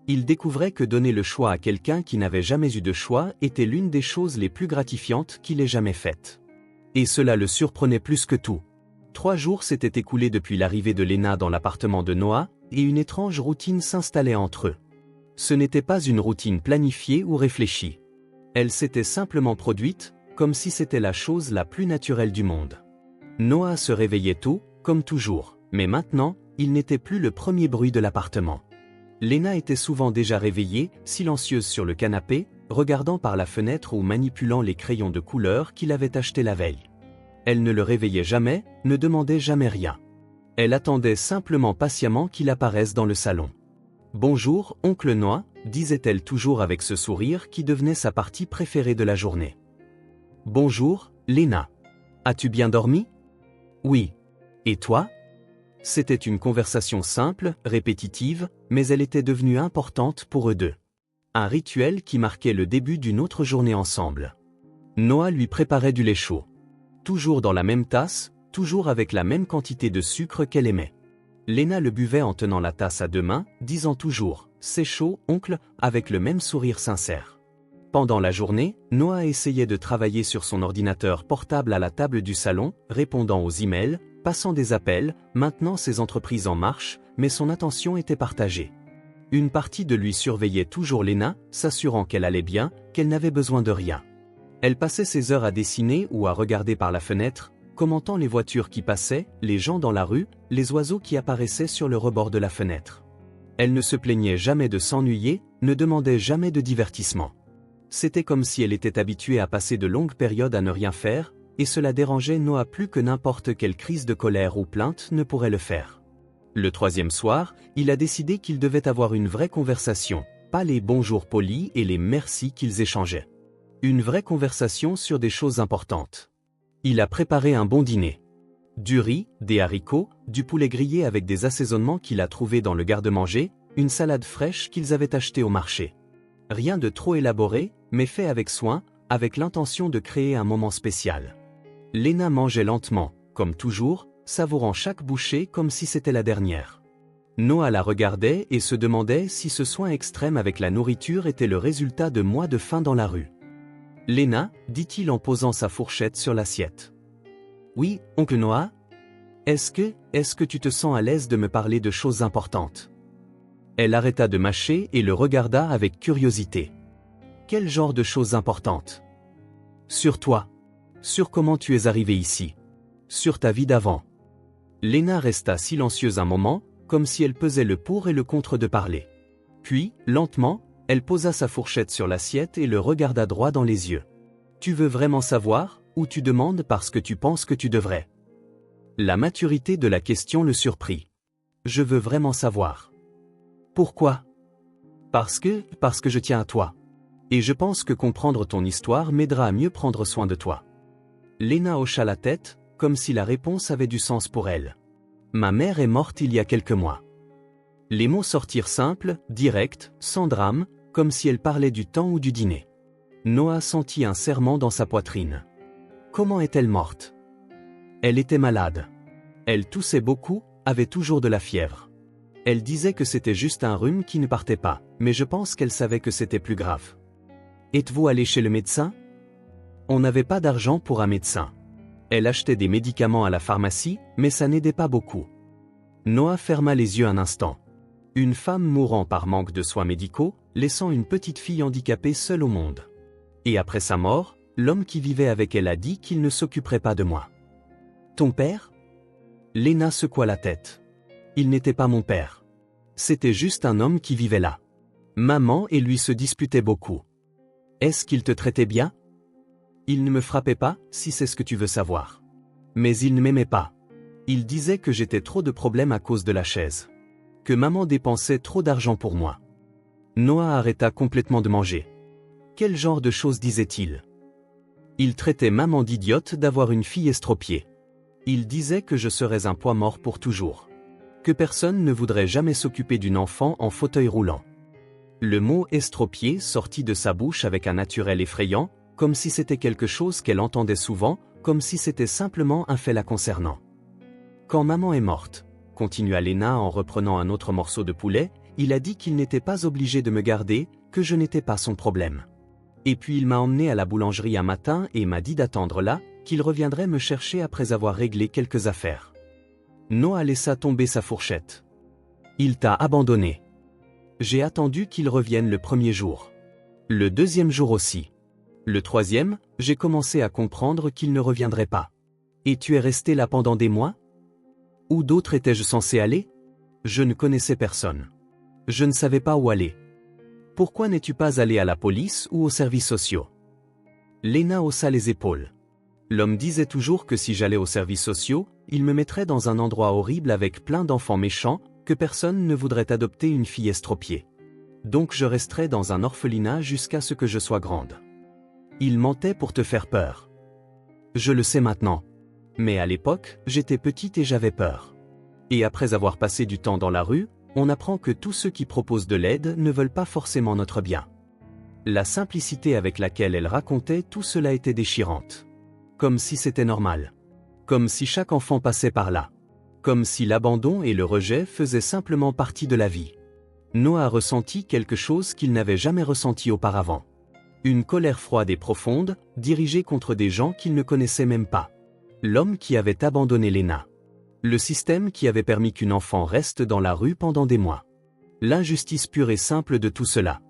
Il découvrait que donner le choix à quelqu'un qui n'avait jamais eu de choix était l'une des choses les plus gratifiantes qu'il ait jamais faites. Et cela le surprenait plus que tout. 3 jours s'étaient écoulés depuis l'arrivée de Léna dans l'appartement de Noah, et une étrange routine s'installait entre eux. Ce n'était pas une routine planifiée ou réfléchie. Elle s'était simplement produite, comme si c'était la chose la plus naturelle du monde. Noah se réveillait tôt, comme toujours, mais maintenant, il n'était plus le premier bruit de l'appartement. Léna était souvent déjà réveillée, silencieuse sur le canapé, regardant par la fenêtre ou manipulant les crayons de couleur qu'il avait achetés la veille. Elle ne le réveillait jamais, ne demandait jamais rien. Elle attendait simplement patiemment qu'il apparaisse dans le salon. « Bonjour, oncle Noah », disait-elle toujours avec ce sourire qui devenait sa partie préférée de la journée. « Bonjour, Léna. As-tu bien dormi ? » ?»« Oui. Et toi ?» C'était une conversation simple, répétitive, mais elle était devenue importante pour eux deux. Un rituel qui marquait le début d'une autre journée ensemble. Noah lui préparait du lait chaud. Toujours dans la même tasse, toujours avec la même quantité de sucre qu'elle aimait. Léna le buvait en tenant la tasse à 2 mains, disant toujours « C'est chaud, oncle », avec le même sourire sincère. Pendant la journée, Noah essayait de travailler sur son ordinateur portable à la table du salon, répondant aux emails, passant des appels, maintenant ses entreprises en marche, mais son attention était partagée. Une partie de lui surveillait toujours Léna, s'assurant qu'elle allait bien, qu'elle n'avait besoin de rien. Elle passait ses heures à dessiner ou à regarder par la fenêtre, commentant les voitures qui passaient, les gens dans la rue, les oiseaux qui apparaissaient sur le rebord de la fenêtre. Elle ne se plaignait jamais de s'ennuyer, ne demandait jamais de divertissement. C'était comme si elle était habituée à passer de longues périodes à ne rien faire, et cela dérangeait Noah plus que n'importe quelle crise de colère ou plainte ne pourrait le faire. Le 3e soir, il a décidé qu'ils devaient avoir une vraie conversation, pas les bonjours polis et les merci qu'ils échangeaient. Une vraie conversation sur des choses importantes. Il a préparé un bon dîner. Du riz, des haricots, du poulet grillé avec des assaisonnements qu'il a trouvés dans le garde-manger, une salade fraîche qu'ils avaient achetée au marché. Rien de trop élaboré, mais fait avec soin, avec l'intention de créer un moment spécial. Léna mangeait lentement, comme toujours, savourant chaque bouchée comme si c'était la dernière. Noah la regardait et se demandait si ce soin extrême avec la nourriture était le résultat de mois de faim dans la rue. « Léna » dit-il en posant sa fourchette sur l'assiette. « Oui, oncle Noah ? Est-ce que tu te sens à l'aise de me parler de choses importantes ?» Elle arrêta de mâcher et le regarda avec curiosité. Quel genre de choses importantes? Sur toi. Sur comment tu es arrivé ici. Sur ta vie d'avant. Léna resta silencieuse un moment, comme si elle pesait le pour et le contre de parler. Puis, lentement, elle posa sa fourchette sur l'assiette et le regarda droit dans les yeux. Tu veux vraiment savoir, ou tu demandes parce que tu penses que tu devrais? La maturité de la question le surprit. Je veux vraiment savoir. Pourquoi? Parce que je tiens à toi. Et je pense que comprendre ton histoire m'aidera à mieux prendre soin de toi. Léna hocha la tête, comme si la réponse avait du sens pour elle. Ma mère est morte il y a quelques mois. Les mots sortirent simples, directs, sans drame, comme si elle parlait du temps ou du dîner. Noah sentit un serrement dans sa poitrine. Comment est-elle morte? Elle était malade. Elle toussait beaucoup, avait toujours de la fièvre. Elle disait que c'était juste un rhume qui ne partait pas, mais je pense qu'elle savait que c'était plus grave. Êtes-vous allé chez le médecin? On n'avait pas d'argent pour un médecin. Elle achetait des médicaments à la pharmacie, mais ça n'aidait pas beaucoup. Noah ferma les yeux un instant. Une femme mourant par manque de soins médicaux, laissant une petite fille handicapée seule au monde. Et après sa mort, l'homme qui vivait avec elle a dit qu'il ne s'occuperait pas de moi. Ton père? Léna secoua la tête. Il n'était pas mon père. C'était juste un homme qui vivait là. Maman et lui se disputaient beaucoup. Est-ce qu'il te traitait bien? Il ne me frappait pas, si c'est ce que tu veux savoir. Mais il ne m'aimait pas. Il disait que j'étais trop de problèmes à cause de la chaise. Que maman dépensait trop d'argent pour moi. Noah arrêta complètement de manger. Quel genre de choses disait-il? Il traitait maman d'idiote d'avoir une fille estropiée. Il disait que je serais un poids mort pour toujours. Que personne ne voudrait jamais s'occuper d'une enfant en fauteuil roulant. Le mot estropié sortit de sa bouche avec un naturel effrayant, comme si c'était quelque chose qu'elle entendait souvent, comme si c'était simplement un fait la concernant. Quand maman est morte, continua Léna en reprenant un autre morceau de poulet, il a dit qu'il n'était pas obligé de me garder, que je n'étais pas son problème. Et puis il m'a emmené à la boulangerie un matin et m'a dit d'attendre là, qu'il reviendrait me chercher après avoir réglé quelques affaires. Noah laissa tomber sa fourchette. Il t'a abandonné. J'ai attendu qu'il revienne le premier jour. Le deuxième jour aussi. Le troisième, j'ai commencé à comprendre qu'il ne reviendrait pas. Et tu es resté là pendant des mois? Où d'autre étais-je censé aller? Je ne connaissais personne. Je ne savais pas où aller. Pourquoi n'es-tu pas allé à la police ou aux services sociaux? Léna haussa les épaules. L'homme disait toujours que si j'allais aux services sociaux, il me mettrait dans un endroit horrible avec plein d'enfants méchants, que personne ne voudrait adopter une fille estropiée. Donc je resterais dans un orphelinat jusqu'à ce que je sois grande. Il mentait pour te faire peur. Je le sais maintenant. Mais à l'époque, j'étais petite et j'avais peur. Et après avoir passé du temps dans la rue, on apprend que tous ceux qui proposent de l'aide ne veulent pas forcément notre bien. La simplicité avec laquelle elle racontait tout cela était déchirante. Comme si c'était normal. Comme si chaque enfant passait par là. Comme si l'abandon et le rejet faisaient simplement partie de la vie. Noah a ressenti quelque chose qu'il n'avait jamais ressenti auparavant. Une colère froide et profonde, dirigée contre des gens qu'il ne connaissait même pas. L'homme qui avait abandonné Léna. Le système qui avait permis qu'une enfant reste dans la rue pendant des mois. L'injustice pure et simple de tout cela.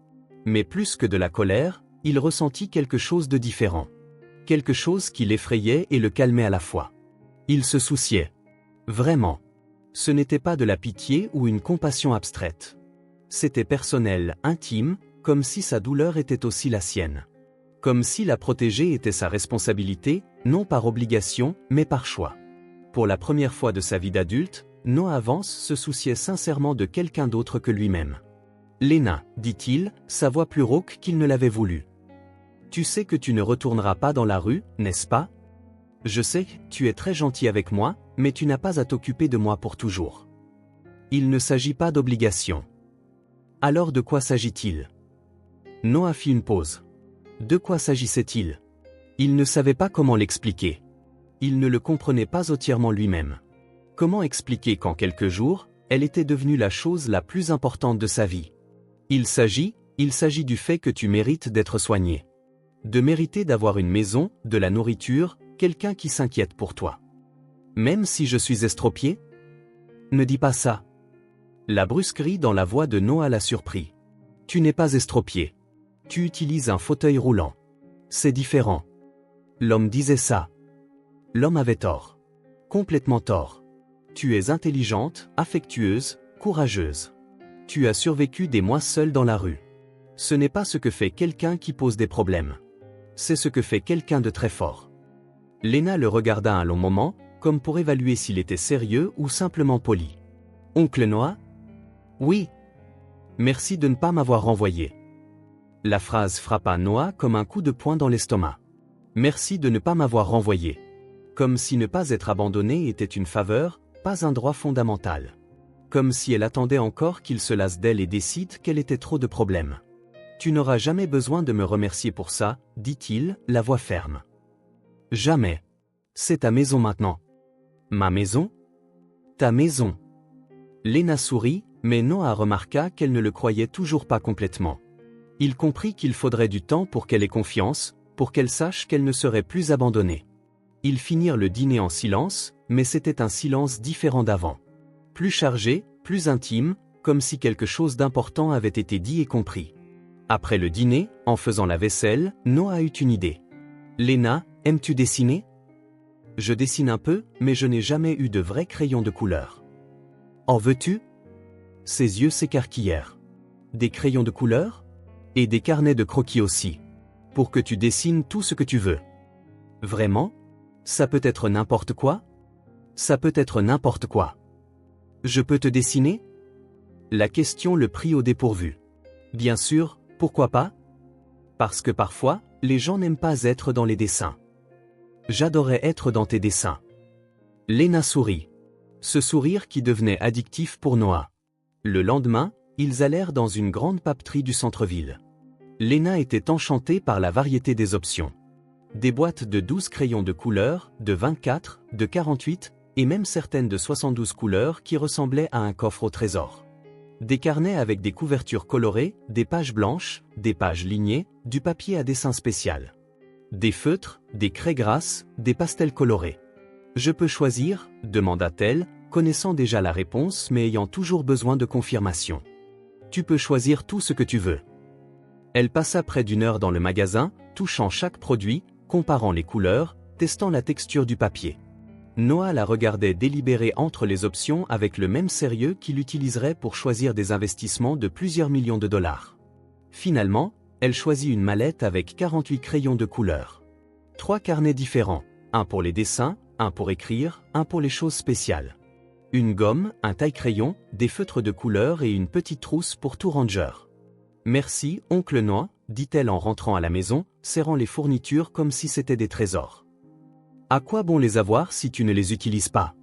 Mais plus que de la colère, il ressentit quelque chose de différent. Quelque chose qui l'effrayait et le calmait à la fois. Il se souciait. Vraiment. Ce n'était pas de la pitié ou une compassion abstraite. C'était personnel, intime, comme si sa douleur était aussi la sienne. Comme si la protéger était sa responsabilité, non par obligation, mais par choix. Pour la première fois de sa vie d'adulte, Noah Vance se souciait sincèrement de quelqu'un d'autre que lui-même. Léna, dit-il, sa voix plus rauque qu'il ne l'avait voulu. Tu sais que tu ne retourneras pas dans la rue, n'est-ce pas? Je sais, tu es très gentil avec moi, mais tu n'as pas à t'occuper de moi pour toujours. Il ne s'agit pas d'obligation. Alors de quoi s'agit-il? Noah fit une pause. De quoi s'agissait-il? Il ne savait pas comment l'expliquer. Il ne le comprenait pas entièrement lui-même. Comment expliquer qu'en quelques jours, elle était devenue la chose la plus importante de sa vie? Il s'agit du fait que tu mérites d'être soigné. De mériter d'avoir une maison, de la nourriture, quelqu'un qui s'inquiète pour toi. Même si je suis estropié? Ne dis pas ça. La brusquerie dans la voix de Noah l'a surpris. Tu n'es pas estropié. Tu utilises un fauteuil roulant. C'est différent. L'homme disait ça. L'homme avait tort. Complètement tort. Tu es intelligente, affectueuse, courageuse. Tu as survécu des mois seule dans la rue. Ce n'est pas ce que fait quelqu'un qui pose des problèmes. C'est ce que fait quelqu'un de très fort. Lena le regarda un long moment, comme pour évaluer s'il était sérieux ou simplement poli. Oncle Noah? Oui. Merci de ne pas m'avoir renvoyé. La phrase frappa Noah comme un coup de poing dans l'estomac. Merci de ne pas m'avoir renvoyé. Comme si ne pas être abandonné était une faveur, pas un droit fondamental. Comme si elle attendait encore qu'il se lasse d'elle et décide qu'elle était trop de problèmes. Tu n'auras jamais besoin de me remercier pour ça, dit-il, la voix ferme. Jamais. C'est ta maison maintenant. Ma maison? Ta maison. Lena sourit, mais Noah remarqua qu'elle ne le croyait toujours pas complètement. Il comprit qu'il faudrait du temps pour qu'elle ait confiance, pour qu'elle sache qu'elle ne serait plus abandonnée. Ils finirent le dîner en silence, mais c'était un silence différent d'avant. Plus chargé, plus intime, comme si quelque chose d'important avait été dit et compris. Après le dîner, en faisant la vaisselle, Noah eut une idée. Lena, aimes-tu dessiner? Je dessine un peu, mais je n'ai jamais eu de vrai crayon de couleur. En veux-tu? Ses yeux s'écarquillèrent. Des crayons de couleur? Et des carnets de croquis aussi. Pour que tu dessines tout ce que tu veux. Vraiment? Ça peut être n'importe quoi? Ça peut être n'importe quoi. Je peux te dessiner? La question le prit au dépourvu. Bien sûr, pourquoi pas? Parce que parfois, les gens n'aiment pas être dans les dessins. J'adorais être dans tes dessins. Lena sourit. Ce sourire qui devenait addictif pour Noah. Le lendemain, ils allèrent dans une grande papeterie du centre-ville. Lena était enchantée par la variété des options. Des boîtes de 12 crayons de couleur, de 24, de 48, et même certaines de 72 couleurs qui ressemblaient à un coffre au trésor. Des carnets avec des couvertures colorées, des pages blanches, des pages lignées, du papier à dessin spécial. Des feutres, des craies grasses, des pastels colorés. Je peux choisir, demanda-t-elle, connaissant déjà la réponse mais ayant toujours besoin de confirmation. Tu peux choisir tout ce que tu veux. Elle passa près d'une heure dans le magasin, touchant chaque produit, comparant les couleurs, testant la texture du papier. Noah la regardait délibérer entre les options avec le même sérieux qu'il utiliserait pour choisir des investissements de plusieurs millions de dollars. Finalement, elle choisit une mallette avec 48 crayons de couleur. 3 carnets différents, un pour les dessins, un pour écrire, un pour les choses spéciales. Une gomme, un taille-crayon, des feutres de couleur et une petite trousse pour tout ranger. Merci, oncle Noah, dit-elle en rentrant à la maison, serrant les fournitures comme si c'était des trésors. À quoi bon les avoir si tu ne les utilises pas?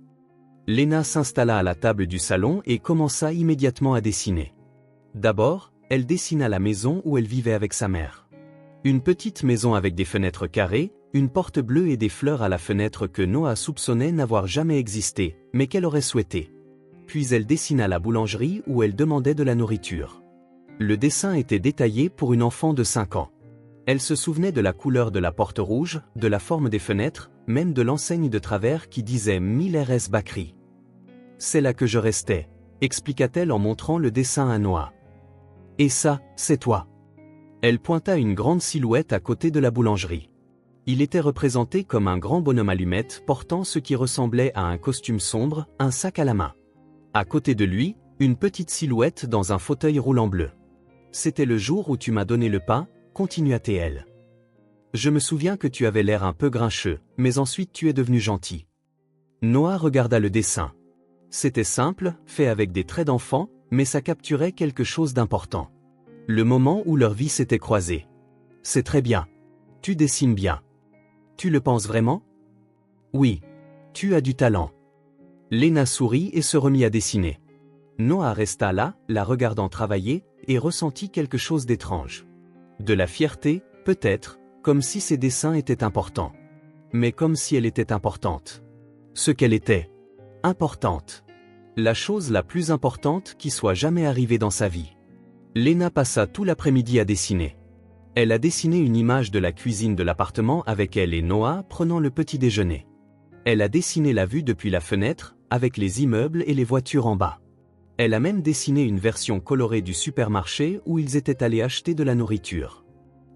Lena s'installa à la table du salon et commença immédiatement à dessiner. D'abord, elle dessina la maison où elle vivait avec sa mère. Une petite maison avec des fenêtres carrées, une porte bleue et des fleurs à la fenêtre que Noah soupçonnait n'avoir jamais existé, mais qu'elle aurait souhaité. Puis elle dessina la boulangerie où elle demandait de la nourriture. Le dessin était détaillé pour une enfant de 5 ans. Elle se souvenait de la couleur de la porte rouge, de la forme des fenêtres, même de l'enseigne de travers qui disait Miller S. Bakery. C'est là que je restais, expliqua-t-elle en montrant le dessin à Noah. Et ça, c'est toi. Elle pointa une grande silhouette à côté de la boulangerie. Il était représenté comme un grand bonhomme allumette portant ce qui ressemblait à un costume sombre, un sac à la main. À côté de lui, une petite silhouette dans un fauteuil roulant bleu. C'était le jour où tu m'as donné le pain, continua-t-elle. Je me souviens que tu avais l'air un peu grincheux, mais ensuite tu es devenu gentil. Noah regarda le dessin. C'était simple, fait avec des traits d'enfant, mais ça capturait quelque chose d'important. Le moment où leur vie s'était croisée. C'est très bien. Tu dessines bien. Tu le penses vraiment? Oui. Tu as du talent. Lena sourit et se remit à dessiner. Noah resta là, la regardant travailler, et ressentit quelque chose d'étrange. De la fierté, peut-être, comme si ses dessins étaient importants. Mais comme si elle était importante. Ce qu'elle était. Importante. La chose la plus importante qui soit jamais arrivée dans sa vie. Lena passa tout l'après-midi à dessiner. Elle a dessiné une image de la cuisine de l'appartement avec elle et Noah prenant le petit déjeuner. Elle a dessiné la vue depuis la fenêtre, avec les immeubles et les voitures en bas. Elle a même dessiné une version colorée du supermarché où ils étaient allés acheter de la nourriture.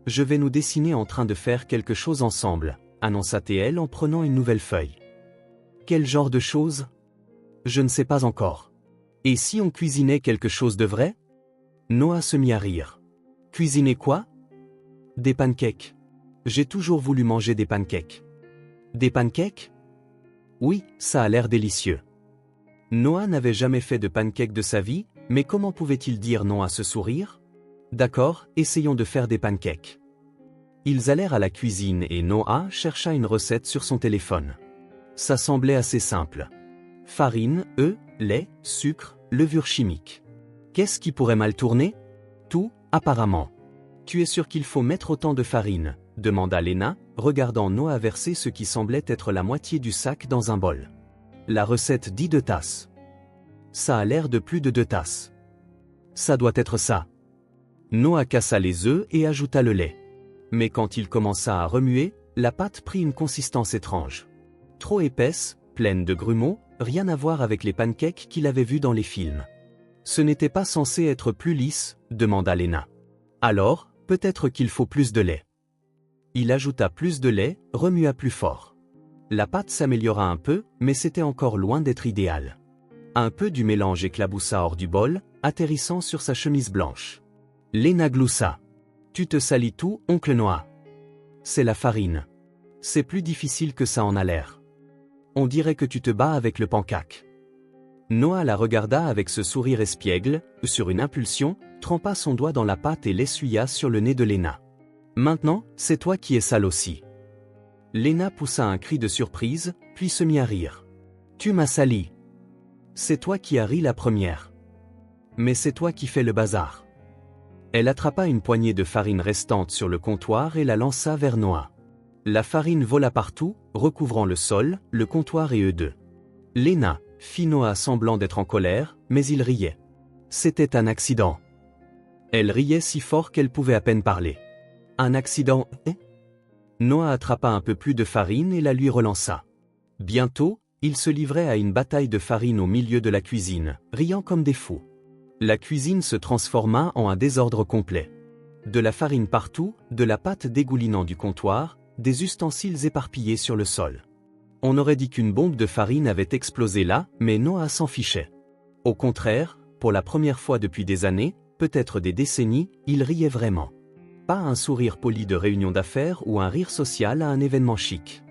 Je vais nous dessiner en train de faire quelque chose ensemble, annonça TL en prenant une nouvelle feuille. Quel genre de chose? Je ne sais pas encore. Et si on cuisinait quelque chose de vrai? Noah se mit à rire. Cuisiner quoi? Des pancakes. J'ai toujours voulu manger des pancakes. Des pancakes? Oui, ça a l'air délicieux. Noah n'avait jamais fait de pancakes de sa vie, mais comment pouvait-il dire non à ce sourire? D'accord, essayons de faire des pancakes. Ils allèrent à la cuisine et Noah chercha une recette sur son téléphone. Ça semblait assez simple. Farine, œufs, lait, sucre, levure chimique. Qu'est-ce qui pourrait mal tourner? Tout, apparemment. Tu es sûr qu'il faut mettre autant de farine? Demanda Lena, regardant Noah verser ce qui semblait être la moitié du sac dans un bol. La recette dit 2 tasses. Ça a l'air de plus de 2 tasses. Ça doit être ça. Noah cassa les œufs et ajouta le lait. Mais quand il commença à remuer, la pâte prit une consistance étrange. Trop épaisse, pleine de grumeaux, rien à voir avec les pancakes qu'il avait vus dans les films. Ce n'était pas censé être plus lisse, demanda Lena. Alors, peut-être qu'il faut plus de lait. Il ajouta plus de lait, remua plus fort. La pâte s'améliora un peu, mais c'était encore loin d'être idéal. Un peu du mélange éclaboussa hors du bol, atterrissant sur sa chemise blanche. Lena gloussa. Tu te salis tout, oncle Noah. C'est la farine. C'est plus difficile que ça en a l'air. On dirait que tu te bats avec le pancake. Noah la regarda avec ce sourire espiègle, sur une impulsion, trempa son doigt dans la pâte et l'essuya sur le nez de Lena. Maintenant, c'est toi qui es sale aussi. Lena poussa un cri de surprise, puis se mit à rire. Tu m'as sali. C'est toi qui as ri la première. Mais c'est toi qui fais le bazar. Elle attrapa une poignée de farine restante sur le comptoir et la lança vers Noah. La farine vola partout, recouvrant le sol, le comptoir et eux deux. Lena, fit Noah semblant d'être en colère, mais il riait. C'était un accident. Elle riait si fort qu'elle pouvait à peine parler. Un accident, eh? Noah attrapa un peu plus de farine et la lui relança. Bientôt, ils se livraient à une bataille de farine au milieu de la cuisine, riant comme des fous. La cuisine se transforma en un désordre complet. De la farine partout, de la pâte dégoulinant du comptoir, des ustensiles éparpillés sur le sol. On aurait dit qu'une bombe de farine avait explosé là, mais Noah s'en fichait. Au contraire, pour la première fois depuis des années, peut-être des décennies, il riait vraiment. Pas un sourire poli de réunion d'affaires ou un rire social à un événement chic.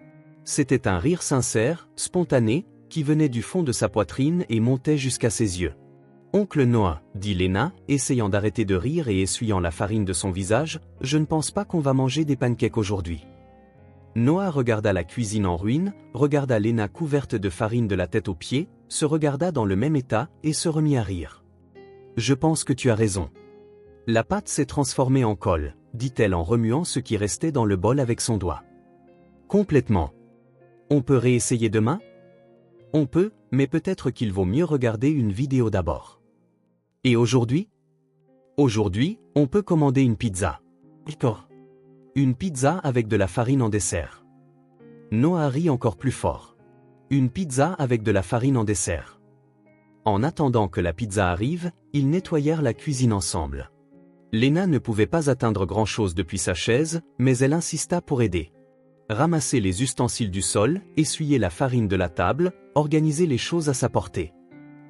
C'était un rire sincère, spontané, qui venait du fond de sa poitrine et montait jusqu'à ses yeux. Oncle Noah, dit Lena, essayant d'arrêter de rire et essuyant la farine de son visage, je ne pense pas qu'on va manger des pancakes aujourd'hui. Noah regarda la cuisine en ruine, regarda Lena couverte de farine de la tête aux pieds, se regarda dans le même état et se remit à rire. Je pense que tu as raison. La pâte s'est transformée en colle, dit-elle en remuant ce qui restait dans le bol avec son doigt. Complètement. On peut réessayer demain? On peut, mais peut-être qu'il vaut mieux regarder une vidéo d'abord. Et aujourd'hui? Aujourd'hui, on peut commander une pizza. D'accord. Une pizza avec de la farine en dessert. Noah rit encore plus fort. Une pizza avec de la farine en dessert. En attendant que la pizza arrive, ils nettoyèrent la cuisine ensemble. Lena ne pouvait pas atteindre grand-chose depuis sa chaise, mais elle insista pour aider. Ramasser les ustensiles du sol, essuyer la farine de la table, organiser les choses à sa portée.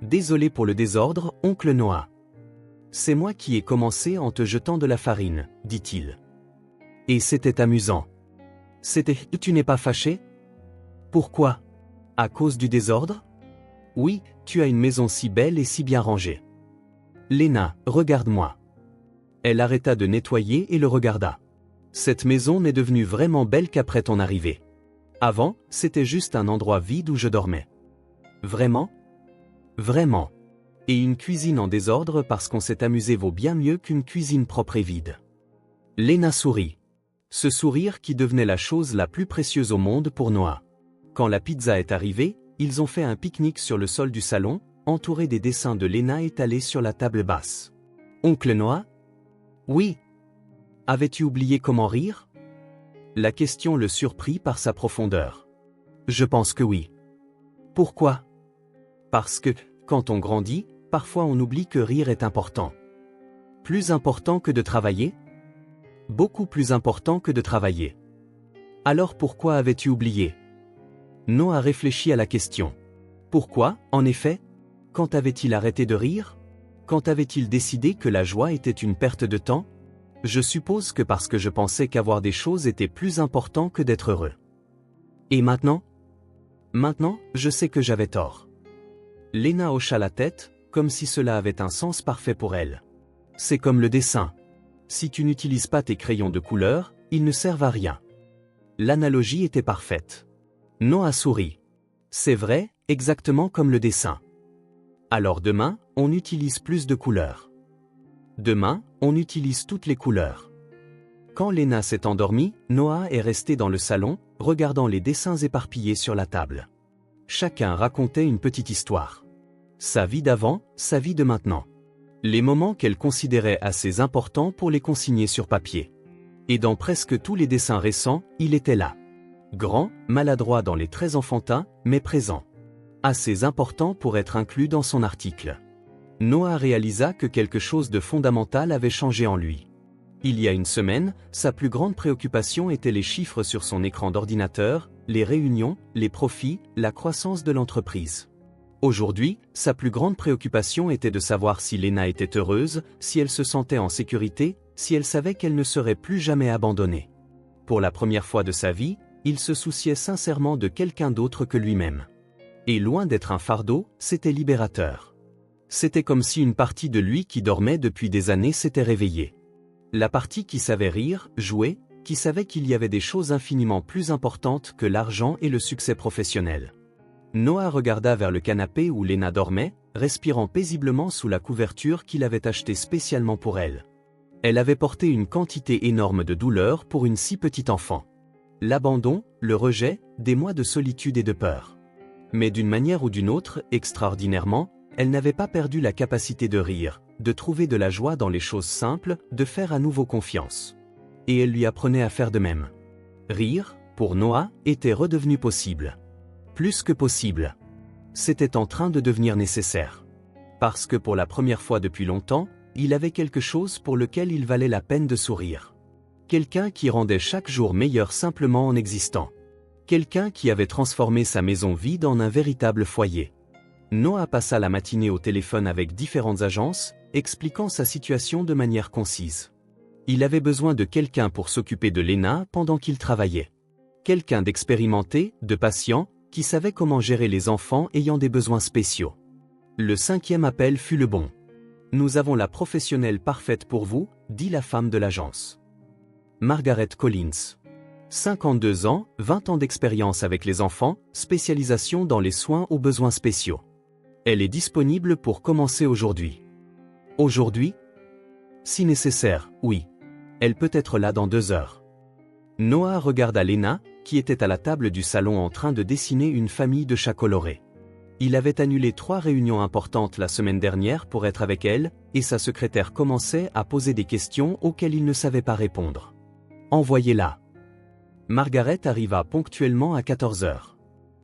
Désolé pour le désordre, oncle Noah. C'est moi qui ai commencé en te jetant de la farine, dit-il. Et c'était amusant. C'était... Tu n'es pas fâché? Pourquoi? À cause du désordre? Oui, tu as une maison si belle et si bien rangée. Lena, regarde-moi. Elle arrêta de nettoyer et le regarda. Cette maison n'est devenue vraiment belle qu'après ton arrivée. Avant, c'était juste un endroit vide où je dormais. Vraiment? Vraiment. Et une cuisine en désordre parce qu'on s'est amusé vaut bien mieux qu'une cuisine propre et vide. Lena sourit. Ce sourire qui devenait la chose la plus précieuse au monde pour Noah. Quand la pizza est arrivée, ils ont fait un pique-nique sur le sol du salon, entouré des dessins de Lena étalés sur la table basse. Oncle Noah? Oui. Avais-tu oublié comment rire? La question le surprit par sa profondeur. Je pense que oui. Pourquoi? Parce que, quand on grandit, parfois on oublie que rire est important. Plus important que de travailler? Beaucoup plus important que de travailler. Alors pourquoi avais-tu oublié? Noah réfléchit à la question. Pourquoi, en effet? Quand avait-il arrêté de rire? Quand avait-il décidé que la joie était une perte de temps? Je suppose que parce que je pensais qu'avoir des choses était plus important que d'être heureux. Et maintenant? Maintenant, je sais que j'avais tort. Lena hocha la tête, comme si cela avait un sens parfait pour elle. C'est comme le dessin. Si tu n'utilises pas tes crayons de couleur, ils ne servent à rien. L'analogie était parfaite. Noah sourit. C'est vrai, exactement comme le dessin. Alors demain, on utilise plus de couleurs. Demain, on utilise toutes les couleurs. Quand Lena s'est endormie, Noah est resté dans le salon, regardant les dessins éparpillés sur la table. Chacun racontait une petite histoire. Sa vie d'avant, sa vie de maintenant. Les moments qu'elle considérait assez importants pour les consigner sur papier. Et dans presque tous les dessins récents, il était là. Grand, maladroit dans les traits enfantins, mais présent. Assez important pour être inclus dans son article. Noah réalisa que quelque chose de fondamental avait changé en lui. Il y a une semaine, sa plus grande préoccupation était les chiffres sur son écran d'ordinateur, les réunions, les profits, la croissance de l'entreprise. Aujourd'hui, sa plus grande préoccupation était de savoir si Lena était heureuse, si elle se sentait en sécurité, si elle savait qu'elle ne serait plus jamais abandonnée. Pour la première fois de sa vie, il se souciait sincèrement de quelqu'un d'autre que lui-même. Et loin d'être un fardeau, c'était libérateur. C'était comme si une partie de lui qui dormait depuis des années s'était réveillée. La partie qui savait rire, jouer, qui savait qu'il y avait des choses infiniment plus importantes que l'argent et le succès professionnel. Noah regarda vers le canapé où Lena dormait, respirant paisiblement sous la couverture qu'il avait achetée spécialement pour elle. Elle avait porté une quantité énorme de douleur pour une si petite enfant. L'abandon, le rejet, des mois de solitude et de peur. Mais d'une manière ou d'une autre, extraordinairement, elle n'avait pas perdu la capacité de rire, de trouver de la joie dans les choses simples, de faire à nouveau confiance. Et elle lui apprenait à faire de même. Rire, pour Noah, était redevenu possible. Plus que possible. C'était en train de devenir nécessaire. Parce que pour la première fois depuis longtemps, il avait quelque chose pour lequel il valait la peine de sourire. Quelqu'un qui rendait chaque jour meilleur simplement en existant. Quelqu'un qui avait transformé sa maison vide en un véritable foyer. Noah passa la matinée au téléphone avec différentes agences, expliquant sa situation de manière concise. Il avait besoin de quelqu'un pour s'occuper de Lena pendant qu'il travaillait. Quelqu'un d'expérimenté, de patient, qui savait comment gérer les enfants ayant des besoins spéciaux. Le 5e appel fut le bon. Nous avons la professionnelle parfaite pour vous, dit la femme de l'agence. Margaret Collins. 52 ans, 20 ans d'expérience avec les enfants, spécialisation dans les soins aux besoins spéciaux. Elle est disponible pour commencer aujourd'hui. Aujourd'hui? Si nécessaire, oui. Elle peut être là dans 2 heures. Noah regarda Lena, qui était à la table du salon en train de dessiner une famille de chats colorés. Il avait annulé 3 réunions importantes la semaine dernière pour être avec elle, et sa secrétaire commençait à poser des questions auxquelles il ne savait pas répondre. Envoyez-la. Margaret arriva ponctuellement à 14 heures.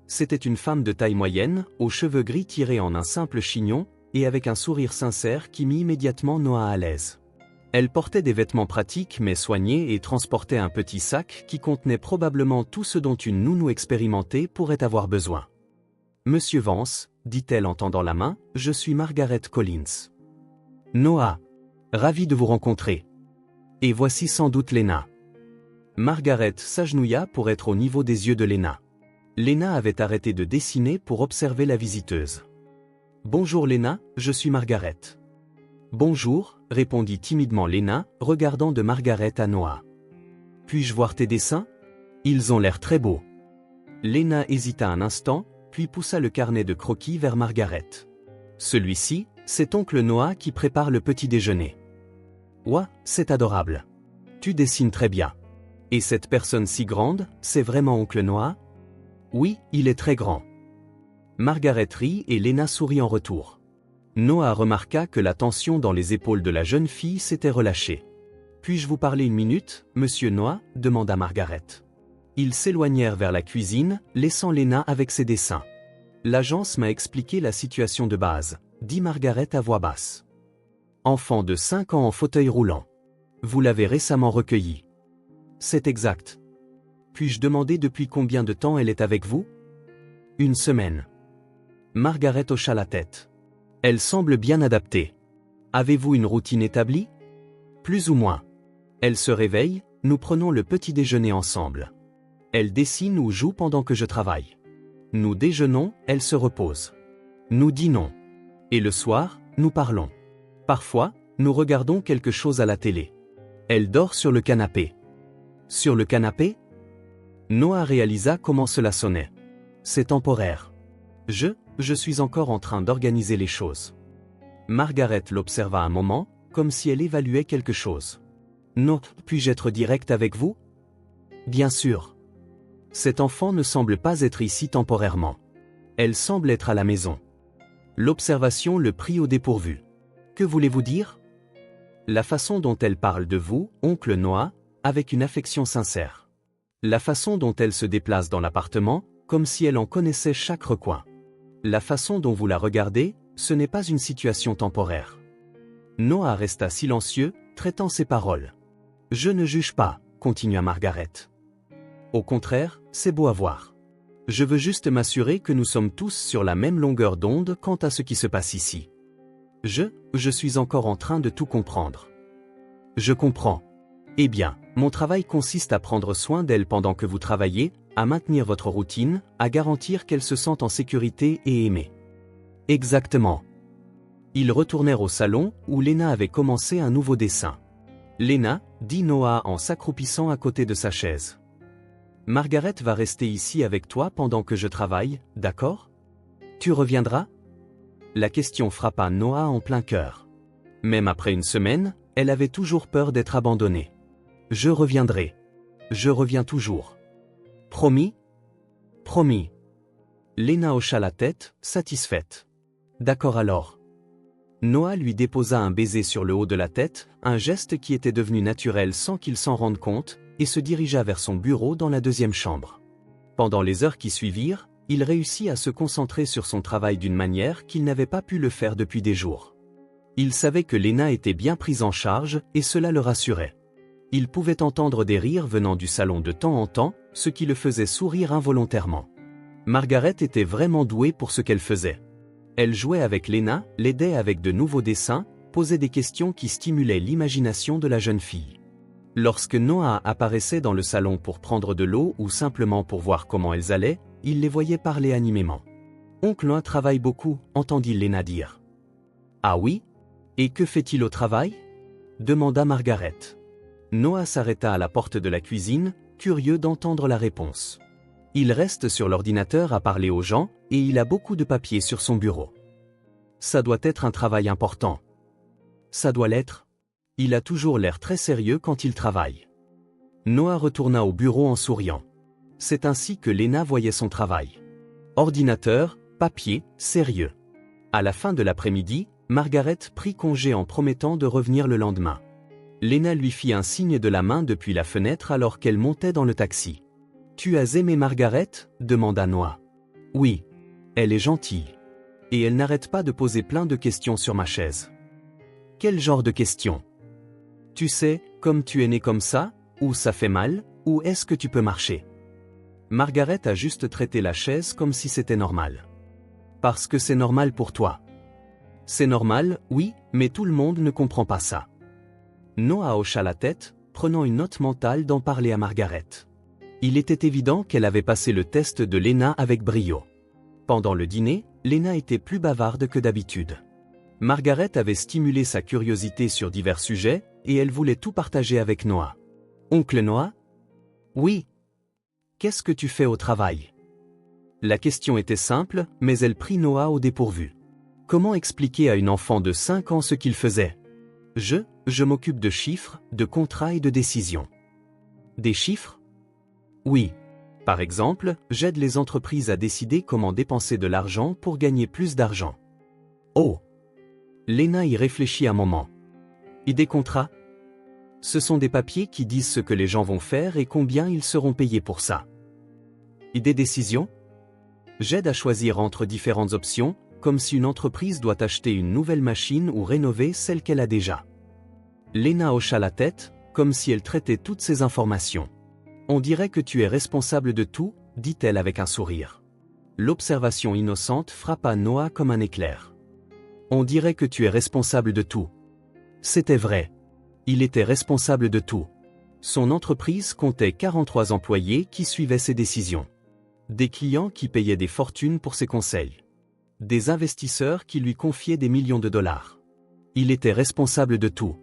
C'était une femme de taille moyenne, aux cheveux gris tirés en un simple chignon, et avec un sourire sincère qui mit immédiatement Noah à l'aise. Elle portait des vêtements pratiques mais soignés et transportait un petit sac qui contenait probablement tout ce dont une nounou expérimentée pourrait avoir besoin. « Monsieur Vance, dit-elle en tendant la main, je suis Margaret Collins. »« Noah. Ravi de vous rencontrer. Et voici sans doute Lena. » Margaret s'agenouilla pour être au niveau des yeux de Lena. Lena avait arrêté de dessiner pour observer la visiteuse. « Bonjour Lena, je suis Margaret. »« Bonjour, » répondit timidement Lena, regardant de Margaret à Noah. « Puis-je voir tes dessins? Ils ont l'air très beaux. » Lena hésita un instant, puis poussa le carnet de croquis vers Margaret. « Celui-ci, c'est oncle Noah qui prépare le petit déjeuner. »« Ouah, c'est adorable. Tu dessines très bien. Et cette personne si grande, c'est vraiment oncle Noah? » « Oui, il est très grand. » Margaret rit et Lena sourit en retour. Noah remarqua que la tension dans les épaules de la jeune fille s'était relâchée. « Puis-je vous parler une minute, monsieur Noah ?» demanda Margaret. Ils s'éloignèrent vers la cuisine, laissant Lena avec ses dessins. « L'agence m'a expliqué la situation de base, » dit Margaret à voix basse. « Enfant de 5 ans en fauteuil roulant. Vous l'avez récemment recueillie. C'est exact. Puis-je demander depuis combien de temps elle est avec vous? Une semaine. Margaret hocha la tête. Elle semble bien adaptée. Avez-vous une routine établie? Plus ou moins. Elle se réveille, nous prenons le petit déjeuner ensemble. Elle dessine ou joue pendant que je travaille. Nous déjeunons, elle se repose. Nous dînons. Et le soir, nous parlons. Parfois, nous regardons quelque chose à la télé. Elle dort sur le canapé. Sur le canapé? Noah réalisa comment cela sonnait. C'est temporaire. Je suis encore en train d'organiser les choses. Margaret l'observa un moment, comme si elle évaluait quelque chose. Non, puis-je être direct avec vous? Bien sûr. Cet enfant ne semble pas être ici temporairement. Elle semble être à la maison. L'observation le prit au dépourvu. Que voulez-vous dire? La façon dont elle parle de vous, oncle Noah, avec une affection sincère. La façon dont elle se déplace dans l'appartement, comme si elle en connaissait chaque recoin. La façon dont vous la regardez, ce n'est pas une situation temporaire. Noah resta silencieux, traitant ses paroles. Je ne juge pas, continua Margaret. Au contraire, c'est beau à voir. Je veux juste m'assurer que nous sommes tous sur la même longueur d'onde quant à ce qui se passe ici. Je suis encore en train de tout comprendre. Je comprends. Eh bien, mon travail consiste à prendre soin d'elle pendant que vous travaillez, à maintenir votre routine, à garantir qu'elle se sente en sécurité et aimée. Exactement. Ils retournèrent au salon, où Lena avait commencé un nouveau dessin. Lena, dit Noah en s'accroupissant à côté de sa chaise. Margaret va rester ici avec toi pendant que je travaille, d'accord? Tu reviendras? La question frappa Noah en plein cœur. Même après une semaine, elle avait toujours peur d'être abandonnée. Je reviendrai. Je reviens toujours. Promis? Promis. Lena hocha la tête, satisfaite. D'accord alors. Noah lui déposa un baiser sur le haut de la tête, un geste qui était devenu naturel sans qu'il s'en rende compte, et se dirigea vers son bureau dans la deuxième chambre. Pendant les heures qui suivirent, il réussit à se concentrer sur son travail d'une manière qu'il n'avait pas pu le faire depuis des jours. Il savait que Lena était bien prise en charge, et cela le rassurait. Il pouvait entendre des rires venant du salon de temps en temps, ce qui le faisait sourire involontairement. Margaret était vraiment douée pour ce qu'elle faisait. Elle jouait avec Lena, l'aidait avec de nouveaux dessins, posait des questions qui stimulaient l'imagination de la jeune fille. Lorsque Noah apparaissait dans le salon pour prendre de l'eau ou simplement pour voir comment elles allaient, il les voyait parler animément. « Oncle Noah travaille beaucoup », entendit Lena dire. « Ah oui? Et que fait-il au travail ?» demanda Margaret. Noah s'arrêta à la porte de la cuisine, curieux d'entendre la réponse. Il reste sur l'ordinateur à parler aux gens, et il a beaucoup de papiers sur son bureau. Ça doit être un travail important. Ça doit l'être. Il a toujours l'air très sérieux quand il travaille. Noah retourna au bureau en souriant. C'est ainsi que Lena voyait son travail. Ordinateur, papier, sérieux. À la fin de l'après-midi, Margaret prit congé en promettant de revenir le lendemain. Lena lui fit un signe de la main depuis la fenêtre alors qu'elle montait dans le taxi. « Tu as aimé Margaret ?» demanda Noah. « Oui. Elle est gentille. Et elle n'arrête pas de poser plein de questions sur ma chaise. » « Quel genre de questions ? Tu sais, comme tu es né comme ça, ou ça fait mal, ou est-ce que tu peux marcher ? Margaret a juste traité la chaise comme si c'était normal. Parce que c'est normal pour toi. C'est normal, oui, mais tout le monde ne comprend pas ça. Noah hocha la tête, prenant une note mentale d'en parler à Margaret. Il était évident qu'elle avait passé le test de Lena avec brio. Pendant le dîner, Lena était plus bavarde que d'habitude. Margaret avait stimulé sa curiosité sur divers sujets, et elle voulait tout partager avec Noah. « Oncle Noah ? » ?»« Oui. »« Qu'est-ce que tu fais au travail ?» La question était simple, mais elle prit Noah au dépourvu. Comment expliquer à une enfant de 5 ans ce qu'il faisait ? « Je m'occupe de chiffres, de contrats et de décisions. » « Des chiffres ? » ?»« Oui. Par exemple, j'aide les entreprises à décider comment dépenser de l'argent pour gagner plus d'argent. » « Oh !» Lena y réfléchit un moment. « Et des contrats ? Ce sont des papiers qui disent ce que les gens vont faire et combien ils seront payés pour ça. » « Et des décisions ? J'aide à choisir entre différentes options, comme si une entreprise doit acheter une nouvelle machine ou rénover celle qu'elle a déjà. » Léna hocha la tête, comme si elle traitait toutes ces informations. On dirait que tu es responsable de tout, dit-elle avec un sourire. L'observation innocente frappa Noah comme un éclair. On dirait que tu es responsable de tout. C'était vrai. Il était responsable de tout. Son entreprise comptait 43 employés qui suivaient ses décisions. Des clients qui payaient des fortunes pour ses conseils. Des investisseurs qui lui confiaient des millions de dollars. Il était responsable de tout.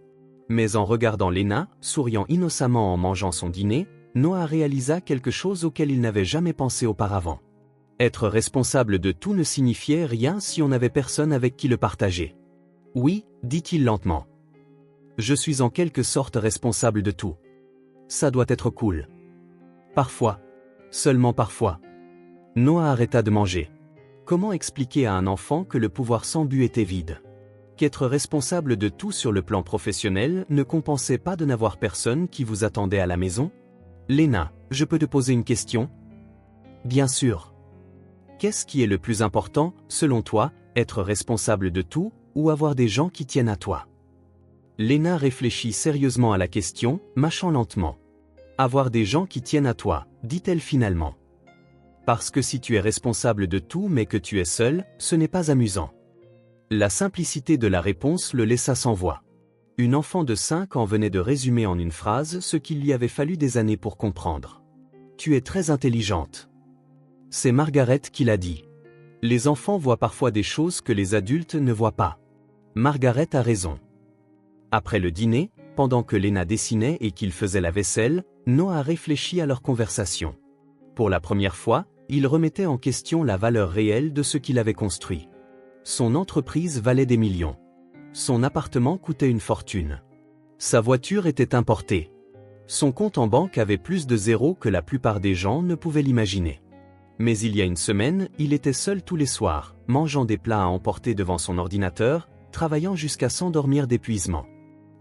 Mais en regardant Léna, souriant innocemment en mangeant son dîner, Noah réalisa quelque chose auquel il n'avait jamais pensé auparavant. Être responsable de tout ne signifiait rien si on n'avait personne avec qui le partager. Oui, dit-il lentement. Je suis en quelque sorte responsable de tout. Ça doit être cool. Parfois. Seulement parfois. Noah arrêta de manger. Comment expliquer à un enfant que le pouvoir sans but était vide? Qu'être responsable de tout sur le plan professionnel ne compensait pas de n'avoir personne qui vous attendait à la maison? Léna, je peux te poser une question? Bien sûr. Qu'est-ce qui est le plus important, selon toi, être responsable de tout, ou avoir des gens qui tiennent à toi? Léna réfléchit sérieusement à la question, mâchant lentement. Avoir des gens qui tiennent à toi, dit-elle finalement. Parce que si tu es responsable de tout mais que tu es seul, ce n'est pas amusant. La simplicité de la réponse le laissa sans voix. Une enfant de 5 ans venait de résumer en une phrase ce qu'il lui avait fallu des années pour comprendre. Tu es très intelligente. C'est Margaret qui l'a dit. Les enfants voient parfois des choses que les adultes ne voient pas. Margaret a raison. Après le dîner, pendant que Léna dessinait et qu'il faisait la vaisselle, Noah réfléchit à leur conversation. Pour la première fois, il remettait en question la valeur réelle de ce qu'il avait construit. Son entreprise valait des millions. Son appartement coûtait une fortune. Sa voiture était importée. Son compte en banque avait plus de zéros que la plupart des gens ne pouvaient l'imaginer. Mais il y a une semaine, il était seul tous les soirs, mangeant des plats à emporter devant son ordinateur, travaillant jusqu'à s'endormir d'épuisement.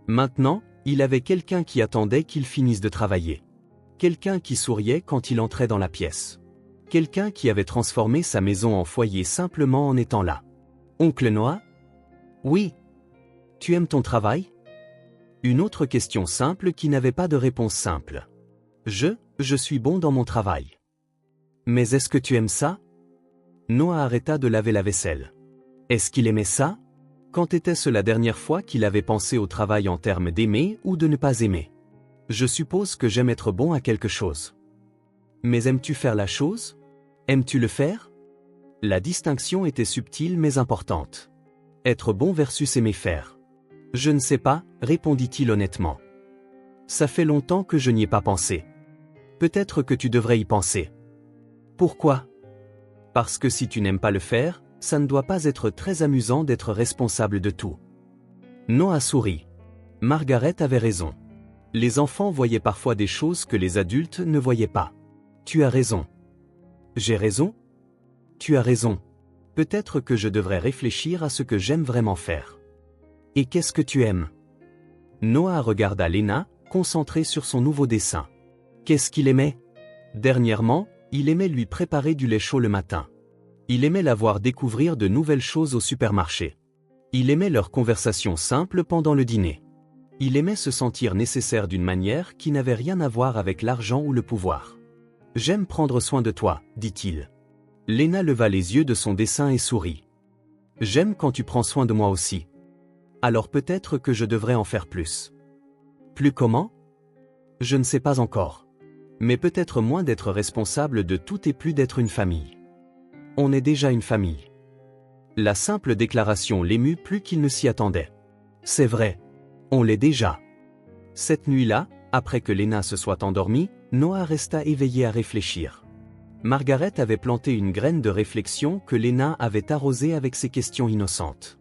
Maintenant, il avait quelqu'un qui attendait qu'il finisse de travailler. Quelqu'un qui souriait quand il entrait dans la pièce. Quelqu'un qui avait transformé sa maison en foyer simplement en étant là. Oncle Noah? Oui. Tu aimes ton travail? Une autre question simple qui n'avait pas de réponse simple. Je suis bon dans mon travail. Mais est-ce que tu aimes ça? Noah arrêta de laver la vaisselle. Est-ce qu'il aimait ça? Quand était-ce la dernière fois qu'il avait pensé au travail en termes d'aimer ou de ne pas aimer? Je suppose que j'aime être bon à quelque chose. Mais aimes-tu faire la chose? Aimes-tu le faire? La distinction était subtile mais importante. Être bon versus aimer faire. Je ne sais pas, répondit-il honnêtement. Ça fait longtemps que je n'y ai pas pensé. Peut-être que tu devrais y penser. Pourquoi? Parce que si tu n'aimes pas le faire, ça ne doit pas être très amusant d'être responsable de tout. Noah sourit. Margaret avait raison. Les enfants voyaient parfois des choses que les adultes ne voyaient pas. Tu as raison. J'ai raison? Tu as raison. Peut-être que je devrais réfléchir à ce que j'aime vraiment faire. Et qu'est-ce que tu aimes? Noah regarda Léna, concentré sur son nouveau dessin. Qu'est-ce qu'il aimait? Dernièrement, il aimait lui préparer du lait chaud le matin. Il aimait la voir découvrir de nouvelles choses au supermarché. Il aimait leur conversation simple pendant le dîner. Il aimait se sentir nécessaire d'une manière qui n'avait rien à voir avec l'argent ou le pouvoir. J'aime prendre soin de toi, dit-il. Léna leva les yeux de son dessin et sourit. J'aime quand tu prends soin de moi aussi. Alors peut-être que je devrais en faire plus. Plus comment? Je ne sais pas encore. Mais peut-être moins d'être responsable de tout et plus d'être une famille. On est déjà une famille. La simple déclaration l'émut plus qu'il ne s'y attendait. C'est vrai. On l'est déjà. Cette nuit-là, après que Léna se soit endormie, Noah resta éveillé à réfléchir. Margaret avait planté une graine de réflexion que Léna avait arrosée avec ses questions innocentes.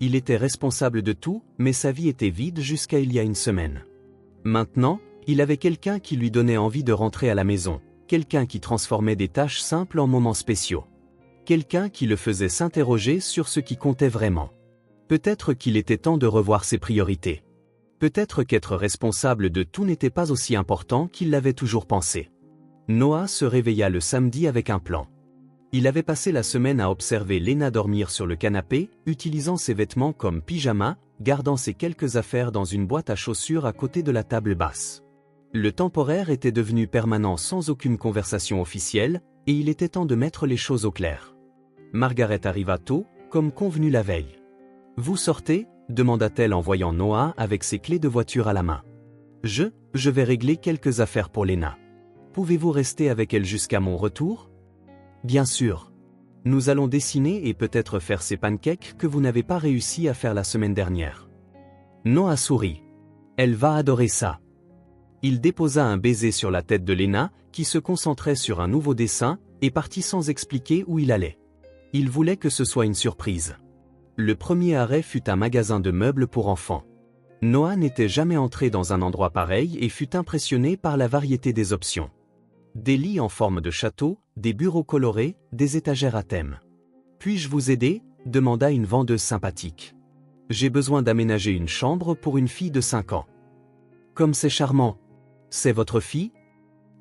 Il était responsable de tout, mais sa vie était vide jusqu'à il y a une semaine. Maintenant, il avait quelqu'un qui lui donnait envie de rentrer à la maison, quelqu'un qui transformait des tâches simples en moments spéciaux. Quelqu'un qui le faisait s'interroger sur ce qui comptait vraiment. Peut-être qu'il était temps de revoir ses priorités. Peut-être qu'être responsable de tout n'était pas aussi important qu'il l'avait toujours pensé. Noah se réveilla le samedi avec un plan. Il avait passé la semaine à observer Léna dormir sur le canapé, utilisant ses vêtements comme pyjama, gardant ses quelques affaires dans une boîte à chaussures à côté de la table basse. Le temporaire était devenu permanent sans aucune conversation officielle, et il était temps de mettre les choses au clair. Margaret arriva tôt, comme convenu la veille. « Vous sortez ?» demanda-t-elle en voyant Noah avec ses clés de voiture à la main. « Je vais régler quelques affaires pour Lena. Pouvez-vous rester avec elle jusqu'à mon retour ?»« Bien sûr. Nous allons dessiner et peut-être faire ces pancakes que vous n'avez pas réussi à faire la semaine dernière. » Noah sourit. « Elle va adorer ça. » Il déposa un baiser sur la tête de Lena, qui se concentrait sur un nouveau dessin, et partit sans expliquer où il allait. Il voulait que ce soit une surprise. Le premier arrêt fut un magasin de meubles pour enfants. Noah n'était jamais entré dans un endroit pareil et fut impressionné par la variété des options. Des lits en forme de château, des bureaux colorés, des étagères à thème. « Puis-je vous aider ?» demanda une vendeuse sympathique. « J'ai besoin d'aménager une chambre pour une fille de 5 ans. » « Comme c'est charmant. C'est votre fille ?»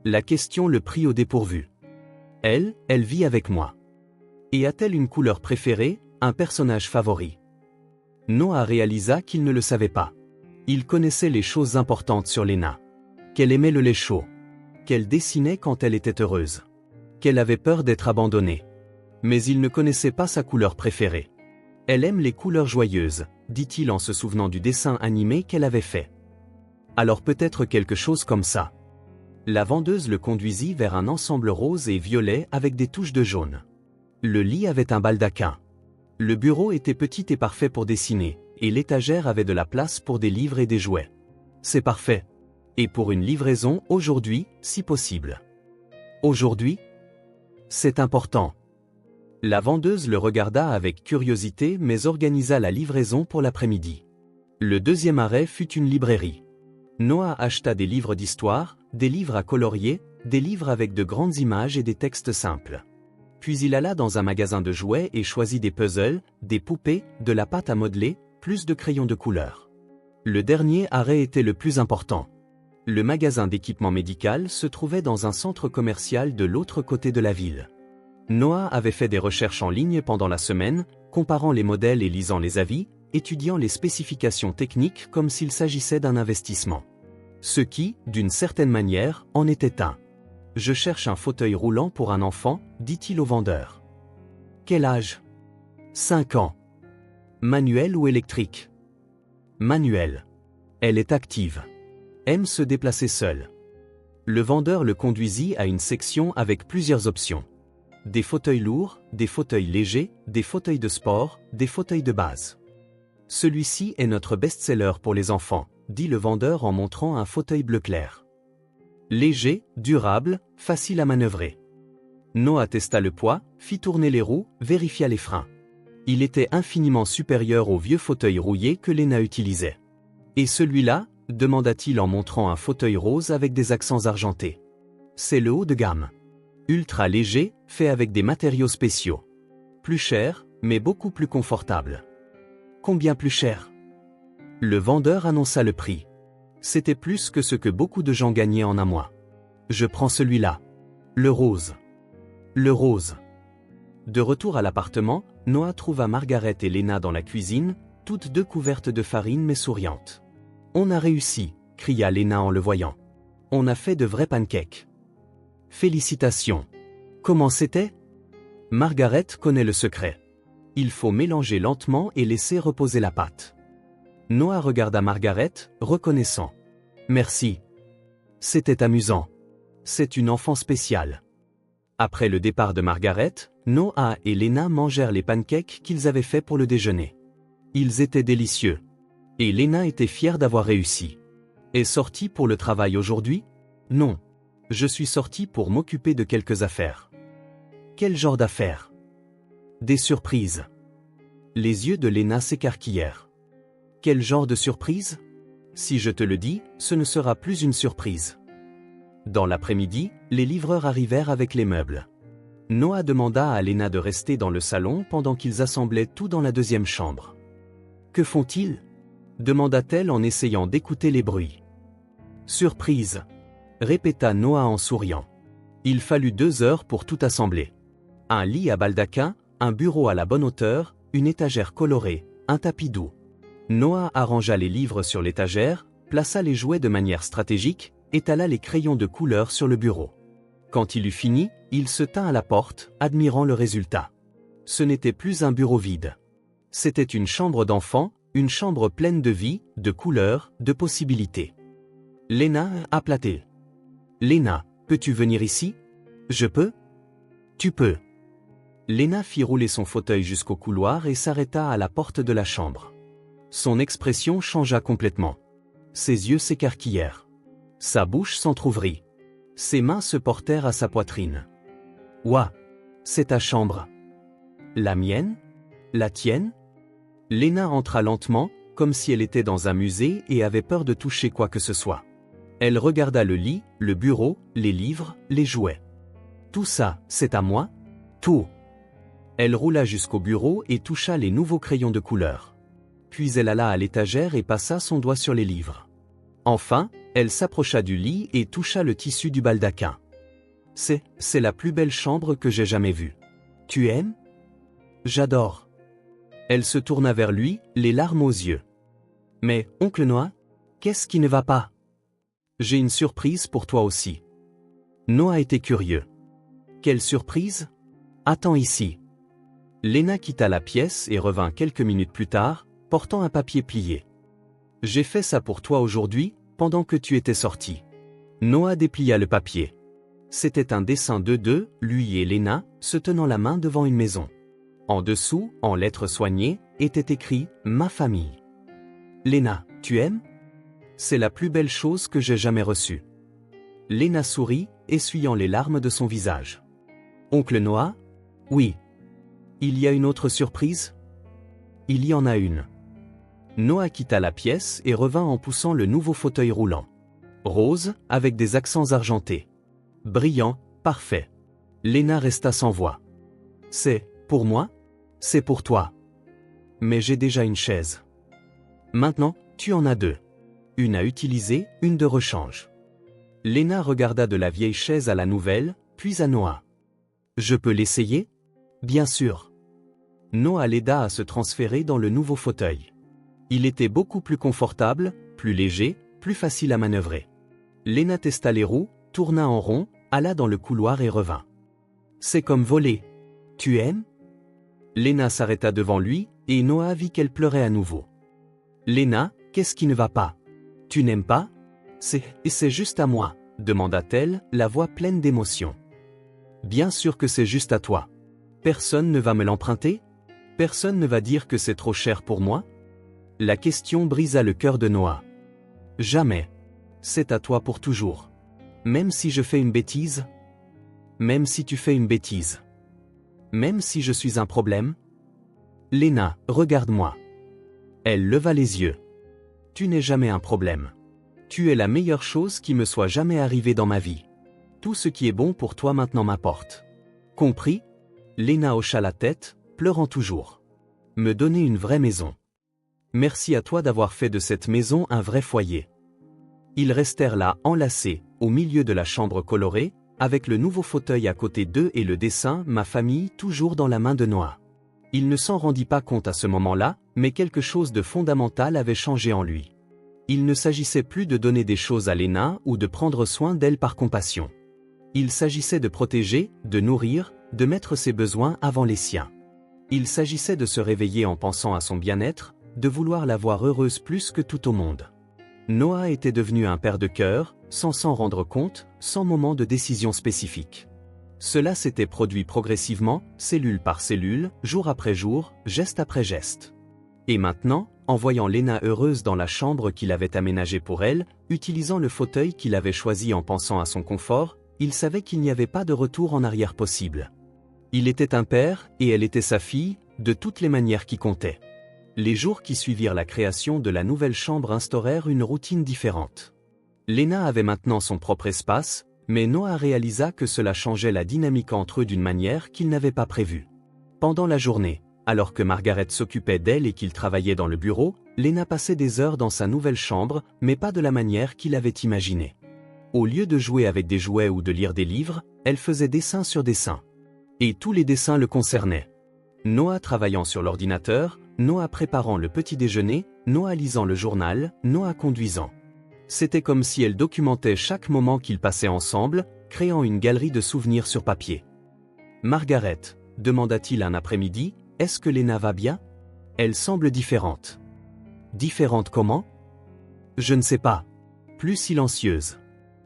La question le prit au dépourvu. « Elle vit avec moi. » « Et a-t-elle une couleur préférée, un personnage favori ?» Noah réalisa qu'il ne le savait pas. Il connaissait les choses importantes sur Lena. Qu'elle aimait le lait chaud. Qu'elle dessinait quand elle était heureuse. Qu'elle avait peur d'être abandonnée. Mais il ne connaissait pas sa couleur préférée. « Elle aime les couleurs joyeuses », dit-il en se souvenant du dessin animé qu'elle avait fait. « Alors peut-être quelque chose comme ça. » La vendeuse le conduisit vers un ensemble rose et violet avec des touches de jaune. Le lit avait un baldaquin. Le bureau était petit et parfait pour dessiner, et l'étagère avait de la place pour des livres et des jouets. C'est parfait. Et pour une livraison aujourd'hui, si possible. Aujourd'hui ? C'est important. La vendeuse le regarda avec curiosité mais organisa la livraison pour l'après-midi. Le deuxième arrêt fut une librairie. Noah acheta des livres d'histoire, des livres à colorier, des livres avec de grandes images et des textes simples. Puis il alla dans un magasin de jouets et choisit des puzzles, des poupées, de la pâte à modeler, plus de crayons de couleur. Le dernier arrêt était le plus important. Le magasin d'équipement médical se trouvait dans un centre commercial de l'autre côté de la ville. Noah avait fait des recherches en ligne pendant la semaine, comparant les modèles et lisant les avis, étudiant les spécifications techniques comme s'il s'agissait d'un investissement. Ce qui, d'une certaine manière, en était un. « Je cherche un fauteuil roulant pour un enfant », dit-il au vendeur. « Quel âge ? » 5 ans. Manuel ou électrique ? Manuel. Elle est active. Aime se déplacer seule. Le vendeur le conduisit à une section avec plusieurs options. Des fauteuils lourds, des fauteuils légers, des fauteuils de sport, des fauteuils de base. « Celui-ci est notre best-seller pour les enfants », dit le vendeur en montrant un fauteuil bleu clair. Léger, durable, facile à manœuvrer. Noah testa le poids, fit tourner les roues, vérifia les freins. Il était infiniment supérieur au vieux fauteuil rouillé que Lena utilisait. « Et celui-là » demanda-t-il en montrant un fauteuil rose avec des accents argentés. « C'est le haut de gamme. Ultra léger, fait avec des matériaux spéciaux. Plus cher, mais beaucoup plus confortable. » « Combien plus cher ?» Le vendeur annonça le prix. C'était plus que ce que beaucoup de gens gagnaient en un mois. « Je prends celui-là. Le rose. Le rose. » De retour à l'appartement, Noah trouva Margaret et Lena dans la cuisine, toutes deux couvertes de farine mais souriantes. « On a réussi !» cria Lena en le voyant. « On a fait de vrais pancakes. » « Félicitations. Comment c'était ? » Margaret connaît le secret. Il faut mélanger lentement et laisser reposer la pâte. Noah regarda Margaret, reconnaissant. « Merci. C'était amusant. C'est une enfant spéciale. » Après le départ de Margaret, Noah et Lena mangèrent les pancakes qu'ils avaient faits pour le déjeuner. Ils étaient délicieux. Et Lena était fière d'avoir réussi. « Est sortie pour le travail aujourd'hui ? » Non. Je suis sortie pour m'occuper de quelques affaires. « Quel genre d'affaires ? » Des surprises. Les yeux de Lena s'écarquillèrent. « Quel genre de surprise ? Si je te le dis, ce ne sera plus une surprise. » Dans l'après-midi, les livreurs arrivèrent avec les meubles. Noah demanda à Lena de rester dans le salon pendant qu'ils assemblaient tout dans la deuxième chambre. « Que font-ils ? » demanda-t-elle en essayant d'écouter les bruits. « Surprise !» répéta Noah en souriant. Il fallut 2 heures pour tout assembler. Un lit à baldaquin, un bureau à la bonne hauteur, une étagère colorée, un tapis doux. Noah arrangea les livres sur l'étagère, plaça les jouets de manière stratégique, étala les crayons de couleur sur le bureau. Quand il eut fini, il se tint à la porte, admirant le résultat. Ce n'était plus un bureau vide. C'était une chambre d'enfant, une chambre pleine de vie, de couleurs, de possibilités. Lena appela-t-elle. Lena, peux-tu venir ici? Je peux? Tu peux. Lena fit rouler son fauteuil jusqu'au couloir et s'arrêta à la porte de la chambre. Son expression changea complètement. Ses yeux s'écarquillèrent. Sa bouche s'entr'ouvrit. Ses mains se portèrent à sa poitrine. Ouah! C'est ta chambre. La mienne? La tienne? Lena entra lentement, comme si elle était dans un musée et avait peur de toucher quoi que ce soit. Elle regarda le lit, le bureau, les livres, les jouets. Tout ça, c'est à moi? Tout. Elle roula jusqu'au bureau et toucha les nouveaux crayons de couleur. Puis elle alla à l'étagère et passa son doigt sur les livres. Enfin, elle s'approcha du lit et toucha le tissu du baldaquin. C'est la plus belle chambre que j'ai jamais vue. Tu aimes? J'adore. Elle se tourna vers lui, les larmes aux yeux. Mais, oncle Noah, qu'est-ce qui ne va pas? J'ai une surprise pour toi aussi. Noah était curieux. Quelle surprise? Attends ici. Lena quitta la pièce et revint quelques minutes plus tard, portant un papier plié. J'ai fait ça pour toi aujourd'hui, pendant que tu étais sorti. Noah déplia le papier. C'était un dessin d'eux deux, lui et Lena, se tenant la main devant une maison. En dessous, en lettres soignées, était écrit « Ma famille ». Lena, tu aimes? C'est la plus belle chose que j'ai jamais reçue. Lena sourit, essuyant les larmes de son visage. Oncle Noah? Oui. Il y a une autre surprise? Il y en a une. Noah quitta la pièce et revint en poussant le nouveau fauteuil roulant. Rose, avec des accents argentés. Brillant, parfait. Lena resta sans voix. C'est pour moi? C'est pour toi. Mais j'ai déjà une chaise. Maintenant, tu en as deux. Une à utiliser, une de rechange. Lena regarda de la vieille chaise à la nouvelle, puis à Noah. Je peux l'essayer? Bien sûr. Noah l'aida à se transférer dans le nouveau fauteuil. Il était beaucoup plus confortable, plus léger, plus facile à manœuvrer. Lena testa les roues, tourna en rond, alla dans le couloir et revint. C'est comme voler. Tu aimes? Lena s'arrêta devant lui, et Noah vit qu'elle pleurait à nouveau. Lena, qu'est-ce qui ne va pas? Tu n'aimes pas? C'est juste à moi, demanda-t-elle, la voix pleine d'émotion. Bien sûr que c'est juste à toi. Personne ne va me l'emprunter? Personne ne va dire que c'est trop cher pour moi? La question brisa le cœur de Noah. Jamais. C'est à toi pour toujours. Même si je fais une bêtise? Même si tu fais une bêtise? Même si je suis un problème? Lena, regarde-moi. Elle leva les yeux. Tu n'es jamais un problème. Tu es la meilleure chose qui me soit jamais arrivée dans ma vie. Tout ce qui est bon pour toi maintenant m'apporte. Compris? Lena hocha la tête, pleurant toujours. Me donner une vraie maison. Merci à toi d'avoir fait de cette maison un vrai foyer. Ils restèrent là, enlacés, au milieu de la chambre colorée, avec le nouveau fauteuil à côté d'eux et le dessin « Ma famille » toujours dans la main de Noah. Il ne s'en rendit pas compte à ce moment-là, mais quelque chose de fondamental avait changé en lui. Il ne s'agissait plus de donner des choses à Lena ou de prendre soin d'elle par compassion. Il s'agissait de protéger, de nourrir, de mettre ses besoins avant les siens. Il s'agissait de se réveiller en pensant à son bien-être, de vouloir la voir heureuse plus que tout au monde. Noah était devenu un père de cœur, sans s'en rendre compte, sans moment de décision spécifique. Cela s'était produit progressivement, cellule par cellule, jour après jour, geste après geste. Et maintenant, en voyant Lena heureuse dans la chambre qu'il avait aménagée pour elle, utilisant le fauteuil qu'il avait choisi en pensant à son confort, il savait qu'il n'y avait pas de retour en arrière possible. Il était un père, et elle était sa fille, de toutes les manières qui comptaient. Les jours qui suivirent la création de la nouvelle chambre instaurèrent une routine différente. Lena avait maintenant son propre espace, mais Noah réalisa que cela changeait la dynamique entre eux d'une manière qu'il n'avait pas prévue. Pendant la journée, alors que Margaret s'occupait d'elle et qu'il travaillait dans le bureau, Lena passait des heures dans sa nouvelle chambre, mais pas de la manière qu'il avait imaginée. Au lieu de jouer avec des jouets ou de lire des livres, elle faisait dessin sur dessin. Et tous les dessins le concernaient. Noah travaillant sur l'ordinateur, Noah préparant le petit déjeuner, Noah lisant le journal, Noah conduisant. C'était comme si elle documentait chaque moment qu'ils passaient ensemble, créant une galerie de souvenirs sur papier. « Margaret, demanda-t-il un après-midi, est-ce que Lena va bien? Elle semble différente. » « Différente comment? » « Je ne sais pas. Plus silencieuse.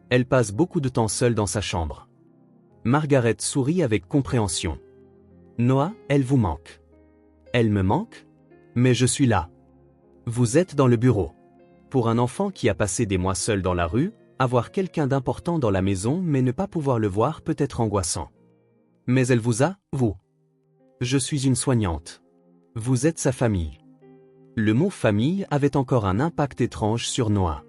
Elle passe beaucoup de temps seule dans sa chambre. » Margaret sourit avec compréhension. « Noah, elle vous manque. » « Elle me manque? Mais je suis là. » « Vous êtes dans le bureau. » Pour un enfant qui a passé des mois seul dans la rue, avoir quelqu'un d'important dans la maison mais ne pas pouvoir le voir peut être angoissant. « Mais elle vous a, vous. » « Je suis une soignante. Vous êtes sa famille. » Le mot « famille » avait encore un impact étrange sur Noah.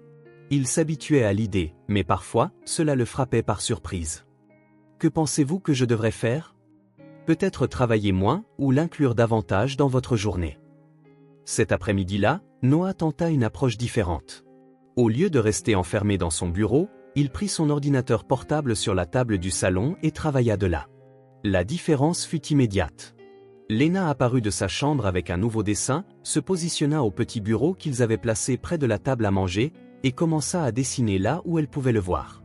Il s'habituait à l'idée, mais parfois, cela le frappait par surprise. « Que pensez-vous que je devrais faire? Peut-être travailler moins ou l'inclure davantage dans votre journée. » Cet après-midi-là, Noah tenta une approche différente. Au lieu de rester enfermé dans son bureau, il prit son ordinateur portable sur la table du salon et travailla de là. La différence fut immédiate. Lena apparut de sa chambre avec un nouveau dessin, se positionna au petit bureau qu'ils avaient placé près de la table à manger, et commença à dessiner là où elle pouvait le voir.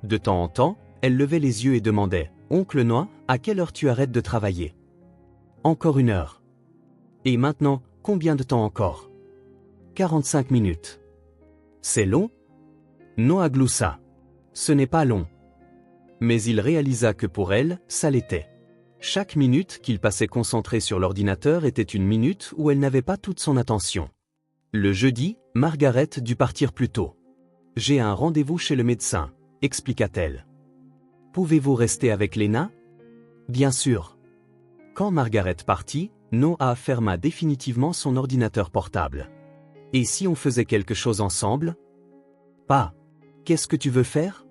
De temps en temps, elle levait les yeux et demandait « Oncle Noah, à quelle heure tu arrêtes de travailler? » « Encore 1 heure. » « Et maintenant, combien de temps encore? » « 45 minutes. »« C'est long? » Noah gloussa. « Ce n'est pas long. » Mais il réalisa que pour elle, ça l'était. Chaque minute qu'il passait concentré sur l'ordinateur était une minute où elle n'avait pas toute son attention. Le jeudi, Margaret dut partir plus tôt. « J'ai un rendez-vous chez le médecin, » expliqua-t-elle. « Pouvez-vous rester avec Lena? » « Bien sûr. » Quand Margaret partit, Noah ferma définitivement son ordinateur portable. « Et si on faisait quelque chose ensemble? »« Pas. Qu'est-ce que tu veux faire? »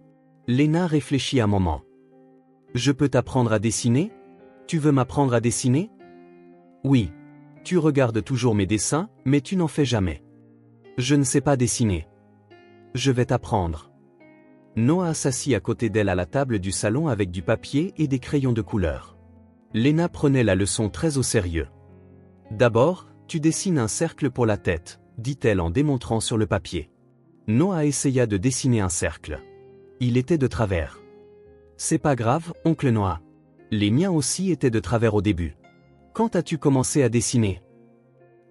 Lena réfléchit un moment. « Je peux t'apprendre à dessiner? Tu veux m'apprendre à dessiner? » « Oui. Tu regardes toujours mes dessins, mais tu n'en fais jamais. »« Je ne sais pas dessiner. »« Je vais t'apprendre. » Noah s'assit à côté d'elle à la table du salon avec du papier et des crayons de couleur. Lena prenait la leçon très au sérieux. « D'abord, tu dessines un cercle pour la tête, » dit-elle en démontrant sur le papier. Noah essaya de dessiner un cercle. Il était de travers. « C'est pas grave, oncle Noah. Les miens aussi étaient de travers au début. Quand as-tu commencé à dessiner? »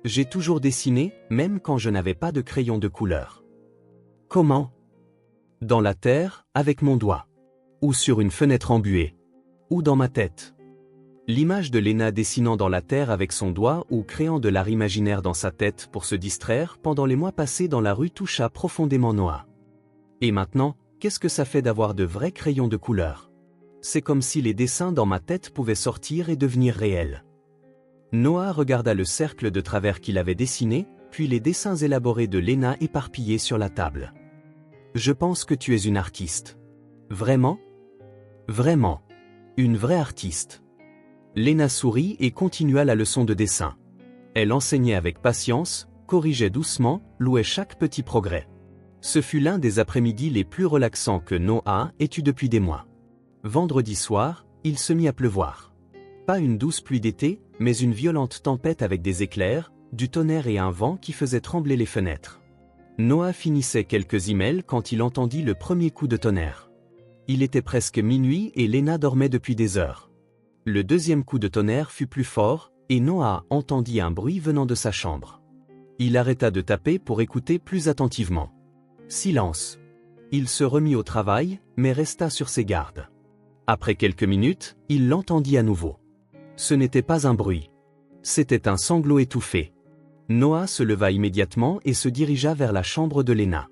J'ai toujours dessiné, même quand je n'avais pas de crayon de couleur. Comment? Dans la terre, avec mon doigt. Ou sur une fenêtre embuée. Ou dans ma tête. L'image de Lena dessinant dans la terre avec son doigt ou créant de l'art imaginaire dans sa tête pour se distraire pendant les mois passés dans la rue toucha profondément Noah. Et maintenant, qu'est-ce que ça fait d'avoir de vrais crayons de couleur? C'est comme si les dessins dans ma tête pouvaient sortir et devenir réels. Noah regarda le cercle de travers qu'il avait dessiné, puis les dessins élaborés de Lena éparpillés sur la table. « Je pense que tu es une artiste. »« Vraiment? »« Vraiment. Une vraie artiste. » Lena sourit et continua la leçon de dessin. Elle enseignait avec patience, corrigeait doucement, louait chaque petit progrès. Ce fut l'un des après-midi les plus relaxants que Noah ait eu depuis des mois. Vendredi soir, il se mit à pleuvoir. Pas une douce pluie d'été, mais une violente tempête avec des éclairs, du tonnerre et un vent qui faisait trembler les fenêtres. Noah finissait quelques emails quand il entendit le premier coup de tonnerre. Il était presque minuit et Lena dormait depuis des heures. Le deuxième coup de tonnerre fut plus fort, et Noah entendit un bruit venant de sa chambre. Il arrêta de taper pour écouter plus attentivement. Silence. Il se remit au travail, mais resta sur ses gardes. Après quelques minutes, il l'entendit à nouveau. Ce n'était pas un bruit. C'était un sanglot étouffé. Noah se leva immédiatement et se dirigea vers la chambre de Lena.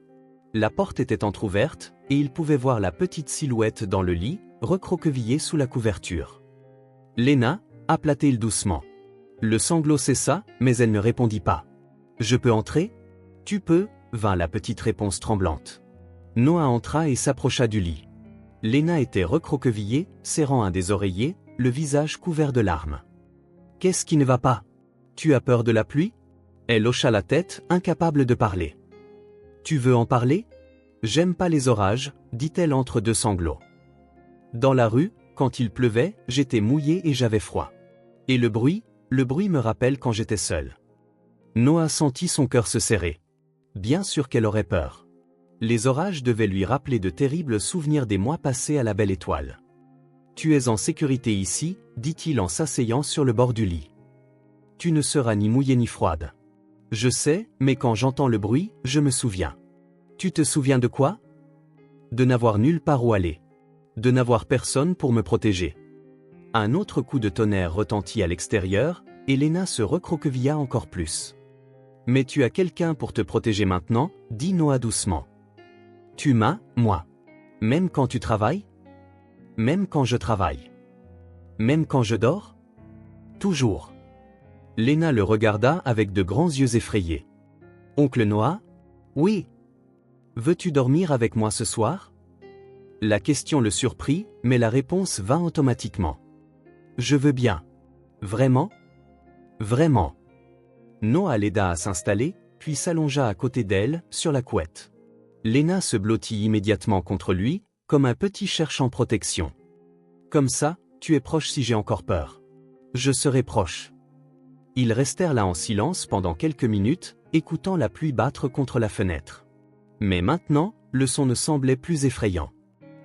La porte était entr'ouverte, et il pouvait voir la petite silhouette dans le lit, recroquevillée sous la couverture. « Lena » appela-t-il doucement. Le sanglot cessa, mais elle ne répondit pas. « Je peux entrer? »« Tu peux » vint la petite réponse tremblante. Noah entra et s'approcha du lit. Lena était recroquevillée, serrant un des oreillers, le visage couvert de larmes. « Qu'est-ce qui ne va pas? Tu as peur de la pluie ?» Elle hocha la tête, incapable de parler. « Tu veux en parler? »« J'aime pas les orages, » dit-elle entre deux sanglots. Dans la rue, quand il pleuvait, j'étais mouillée et j'avais froid. Et le bruit me rappelle quand j'étais seule. Noah sentit son cœur se serrer. Bien sûr qu'elle aurait peur. Les orages devaient lui rappeler de terribles souvenirs des mois passés à la Belle Étoile. « Tu es en sécurité ici, dit-il en s'asseyant sur le bord du lit. Tu ne seras ni mouillée ni froide. Je sais, mais quand j'entends le bruit, je me souviens. Tu te souviens de quoi? De n'avoir nulle part où aller. De n'avoir personne pour me protéger. » Un autre coup de tonnerre retentit à l'extérieur, et Lena se recroquevilla encore plus. « Mais tu as quelqu'un pour te protéger maintenant, dit Noah doucement. Tu m'as, moi. Même quand tu travailles? Même quand je travaille. Même quand je dors? Toujours. Lena le regarda avec de grands yeux effrayés. Oncle Noah? Oui. Veux-tu dormir avec moi ce soir? La question le surprit, mais la réponse vint automatiquement. Je veux bien. Vraiment? Vraiment. Noah l'aida à s'installer, puis s'allongea à côté d'elle, sur la couette. Lena se blottit immédiatement contre lui, comme un petit cherchant protection. Comme ça, tu es proche si j'ai encore peur. Je serai proche. Ils restèrent là en silence pendant quelques minutes, écoutant la pluie battre contre la fenêtre. Mais maintenant, le son ne semblait plus effrayant.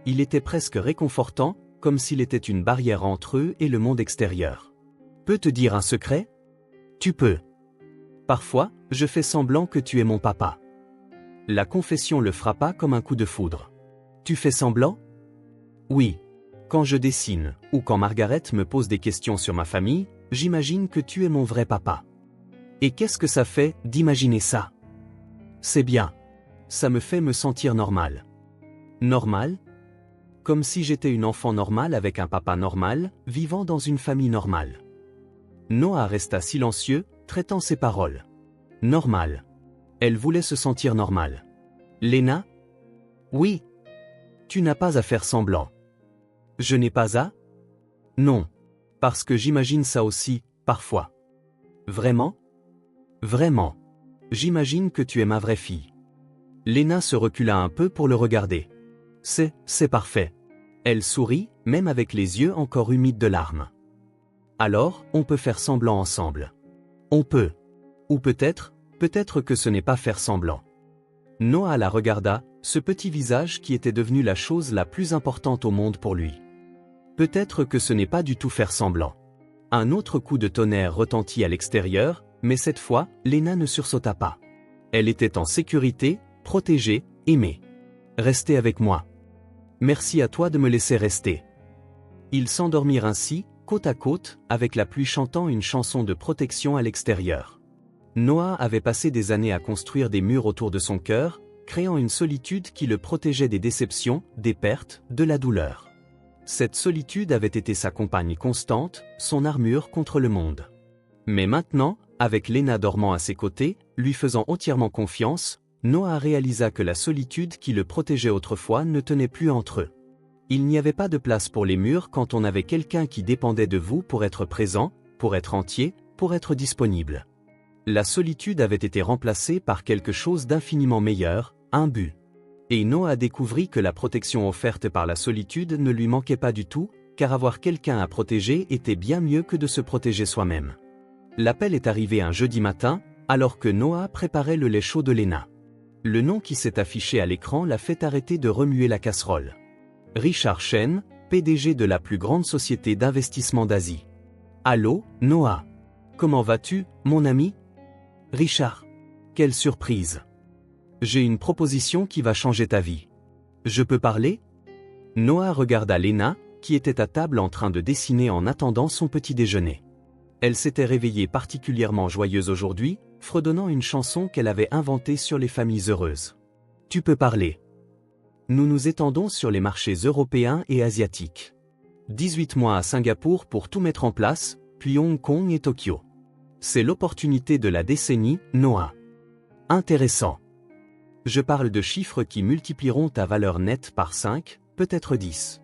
Il était presque réconfortant, comme s'il était une barrière entre eux et le monde extérieur. Peux te dire un secret? Tu peux. Parfois, je fais semblant que tu es mon papa. La confession le frappa comme un coup de foudre. Tu fais semblant? Oui. Quand je dessine, ou quand Margaret me pose des questions sur ma famille, j'imagine que tu es mon vrai papa. Et qu'est-ce que ça fait, d'imaginer ça? C'est bien. Ça me fait me sentir normal. Normal? Comme si j'étais une enfant normale avec un papa normal, vivant dans une famille normale. Noah resta silencieux, traitant ses paroles. Normal. Elle voulait se sentir normale. Lena? Oui. Tu n'as pas à faire semblant. Je n'ai pas à? Non. Parce que j'imagine ça aussi, parfois. Vraiment? Vraiment. J'imagine que tu es ma vraie fille. Lena se recula un peu pour le regarder. C'est parfait. Elle sourit, même avec les yeux encore humides de larmes. Alors, on peut faire semblant ensemble. On peut. Ou peut-être que ce n'est pas faire semblant. Noah la regarda, ce petit visage qui était devenu la chose la plus importante au monde pour lui. Peut-être que ce n'est pas du tout faire semblant. Un autre coup de tonnerre retentit à l'extérieur, mais cette fois, Lena ne sursauta pas. Elle était en sécurité, protégée, aimée. Restez avec moi. Merci à toi de me laisser rester. Ils s'endormirent ainsi, côte à côte, avec la pluie chantant une chanson de protection à l'extérieur. Noah avait passé des années à construire des murs autour de son cœur, créant une solitude qui le protégeait des déceptions, des pertes, de la douleur. Cette solitude avait été sa compagne constante, son armure contre le monde. Mais maintenant, avec Lena dormant à ses côtés, lui faisant entièrement confiance, Noah réalisa que la solitude qui le protégeait autrefois ne tenait plus entre eux. Il n'y avait pas de place pour les murs quand on avait quelqu'un qui dépendait de vous pour être présent, pour être entier, pour être disponible. La solitude avait été remplacée par quelque chose d'infiniment meilleur, un but. Et Noah découvrit que la protection offerte par la solitude ne lui manquait pas du tout, car avoir quelqu'un à protéger était bien mieux que de se protéger soi-même. L'appel est arrivé un jeudi matin, alors que Noah préparait le lait chaud de Lena. Le nom qui s'est affiché à l'écran l'a fait arrêter de remuer la casserole. Richard Chen, PDG de la plus grande société d'investissement d'Asie. Allô, Noah. Comment vas-tu, mon ami? Richard. Quelle surprise. J'ai une proposition qui va changer ta vie. Je peux parler? Noah regarda Lena, qui était à table en train de dessiner en attendant son petit déjeuner. Elle s'était réveillée particulièrement joyeuse aujourd'hui, fredonnant une chanson qu'elle avait inventée sur les familles heureuses. Tu peux parler. Nous nous étendons sur les marchés européens et asiatiques. 18 mois à Singapour pour tout mettre en place, puis Hong Kong et Tokyo. C'est l'opportunité de la décennie, Noah. Intéressant. Je parle de chiffres qui multiplieront ta valeur nette par 5, peut-être 10.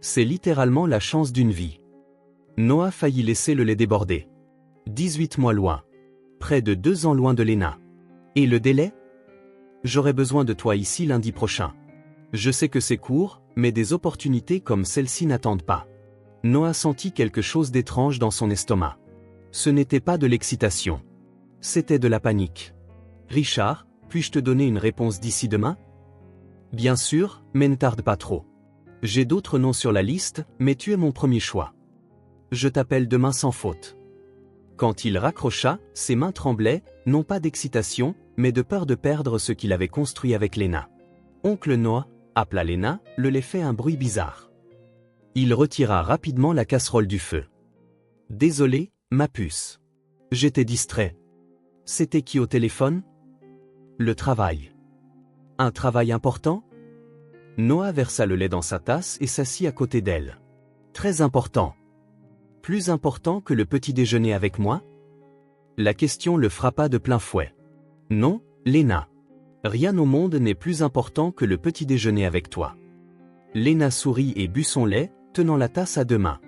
C'est littéralement la chance d'une vie. Noah faillit laisser le lait déborder. 18 mois loin. Près de 2 ans loin de Lena. Et le délai? J'aurai besoin de toi ici lundi prochain. Je sais que c'est court, mais des opportunités comme celle-ci n'attendent pas. Noah sentit quelque chose d'étrange dans son estomac. Ce n'était pas de l'excitation. C'était de la panique. Richard, puis-je te donner une réponse d'ici demain? Bien sûr, mais ne tarde pas trop. J'ai d'autres noms sur la liste, mais tu es mon premier choix. Je t'appelle demain sans faute. Quand il raccrocha, ses mains tremblaient, non pas d'excitation, mais de peur de perdre ce qu'il avait construit avec Lena. Oncle Noah, appela Lena, le lait fait un bruit bizarre. Il retira rapidement la casserole du feu. Désolé, ma puce. J'étais distrait. C'était qui au téléphone? Le travail. Un travail important? Noah versa le lait dans sa tasse et s'assit à côté d'elle. Très important. Plus important que le petit déjeuner avec moi? La question le frappa de plein fouet. Non, Lena. Rien au monde n'est plus important que le petit déjeuner avec toi. Lena sourit et but son lait, tenant la tasse à deux mains.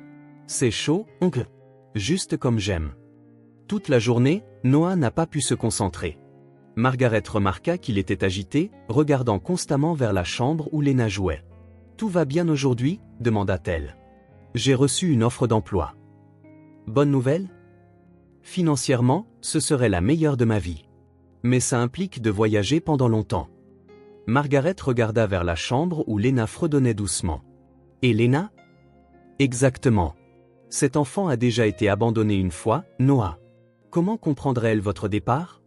C'est chaud, oncle. Juste comme j'aime. Toute la journée, Noah n'a pas pu se concentrer. Margaret remarqua qu'il était agité, regardant constamment vers la chambre où Lena jouait. « Tout va bien aujourd'hui ?» demanda-t-elle. « J'ai reçu une offre d'emploi. » Bonne nouvelle? Financièrement, ce serait la meilleure de ma vie. Mais ça implique de voyager pendant longtemps. Margaret regarda vers la chambre où Lena fredonnait doucement. Et Lena? Exactement. Cet enfant a déjà été abandonné une fois, Noah. Comment comprendrait-elle votre départ?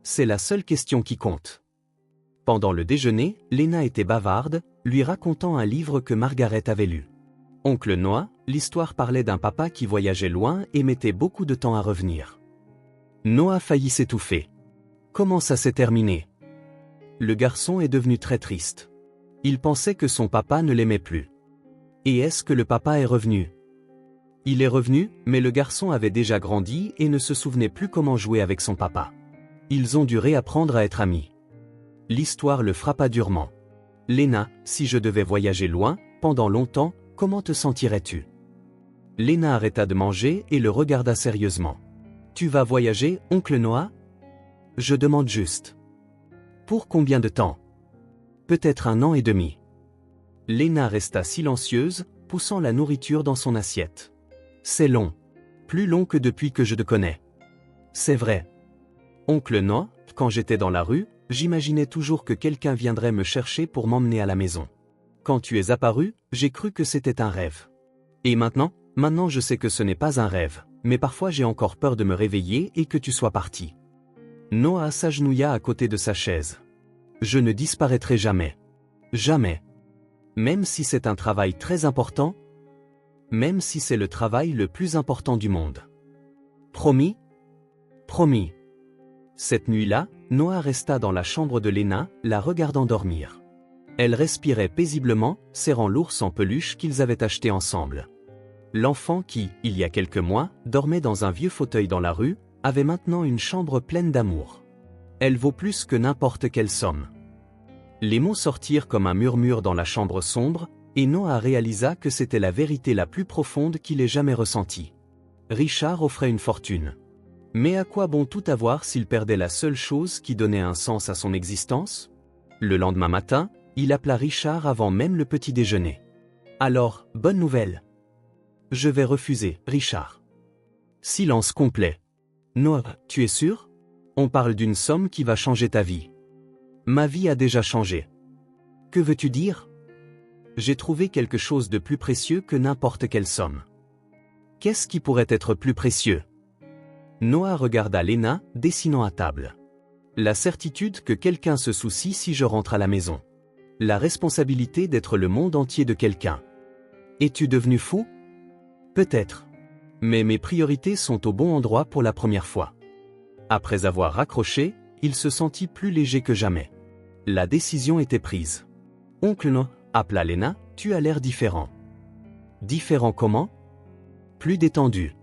C'est la seule question qui compte. Pendant le déjeuner, Lena était bavarde, lui racontant un livre que Margaret avait lu. Oncle Noah, l'histoire parlait d'un papa qui voyageait loin et mettait beaucoup de temps à revenir. Noah faillit s'étouffer. Comment ça s'est terminé? Le garçon est devenu très triste. Il pensait que son papa ne l'aimait plus. Et est-ce que le papa est revenu? Il est revenu, mais le garçon avait déjà grandi et ne se souvenait plus comment jouer avec son papa. Ils ont dû réapprendre à être amis. L'histoire le frappa durement. Lena, si je devais voyager loin, pendant longtemps, comment te sentirais-tu? Lena arrêta de manger et le regarda sérieusement. Tu vas voyager, oncle Noah? Je demande juste. Pour combien de temps? Peut-être 1 an et demi. Lena resta silencieuse, poussant la nourriture dans son assiette. C'est long. Plus long que depuis que je te connais. C'est vrai. Oncle Noah, quand j'étais dans la rue, j'imaginais toujours que quelqu'un viendrait me chercher pour m'emmener à la maison. Quand tu es apparu, j'ai cru que c'était un rêve. Et maintenant je sais que ce n'est pas un rêve, mais parfois j'ai encore peur de me réveiller et que tu sois parti. Noah s'agenouilla à côté de sa chaise. Je ne disparaîtrai jamais. Jamais. Même si c'est un travail très important? Même si c'est le travail le plus important du monde. Promis? Promis. Cette nuit-là, Noah resta dans la chambre de Lena, la regardant dormir. Elle respirait paisiblement, serrant l'ours en peluche qu'ils avaient acheté ensemble. L'enfant qui, il y a quelques mois, dormait dans un vieux fauteuil dans la rue, avait maintenant une chambre pleine d'amour. Elle vaut plus que n'importe quelle somme. Les mots sortirent comme un murmure dans la chambre sombre, et Noah réalisa que c'était la vérité la plus profonde qu'il ait jamais ressentie. Richard offrait une fortune. Mais à quoi bon tout avoir s'il perdait la seule chose qui donnait un sens à son existence? Le lendemain matin, il appela Richard avant même le petit déjeuner. Alors, bonne nouvelle. Je vais refuser, Richard. Silence complet. Noah, tu es sûr? On parle d'une somme qui va changer ta vie. Ma vie a déjà changé. Que veux-tu dire? J'ai trouvé quelque chose de plus précieux que n'importe quelle somme. Qu'est-ce qui pourrait être plus précieux? Noah regarda Lena, dessinant à table. La certitude que quelqu'un se soucie si je rentre à la maison. La responsabilité d'être le monde entier de quelqu'un. Es-tu devenu fou? Peut-être. Mais mes priorités sont au bon endroit pour la première fois. Après avoir raccroché, il se sentit plus léger que jamais. La décision était prise. Oncle Noah, appela Lena, tu as l'air différent. Différent comment? Plus détendu.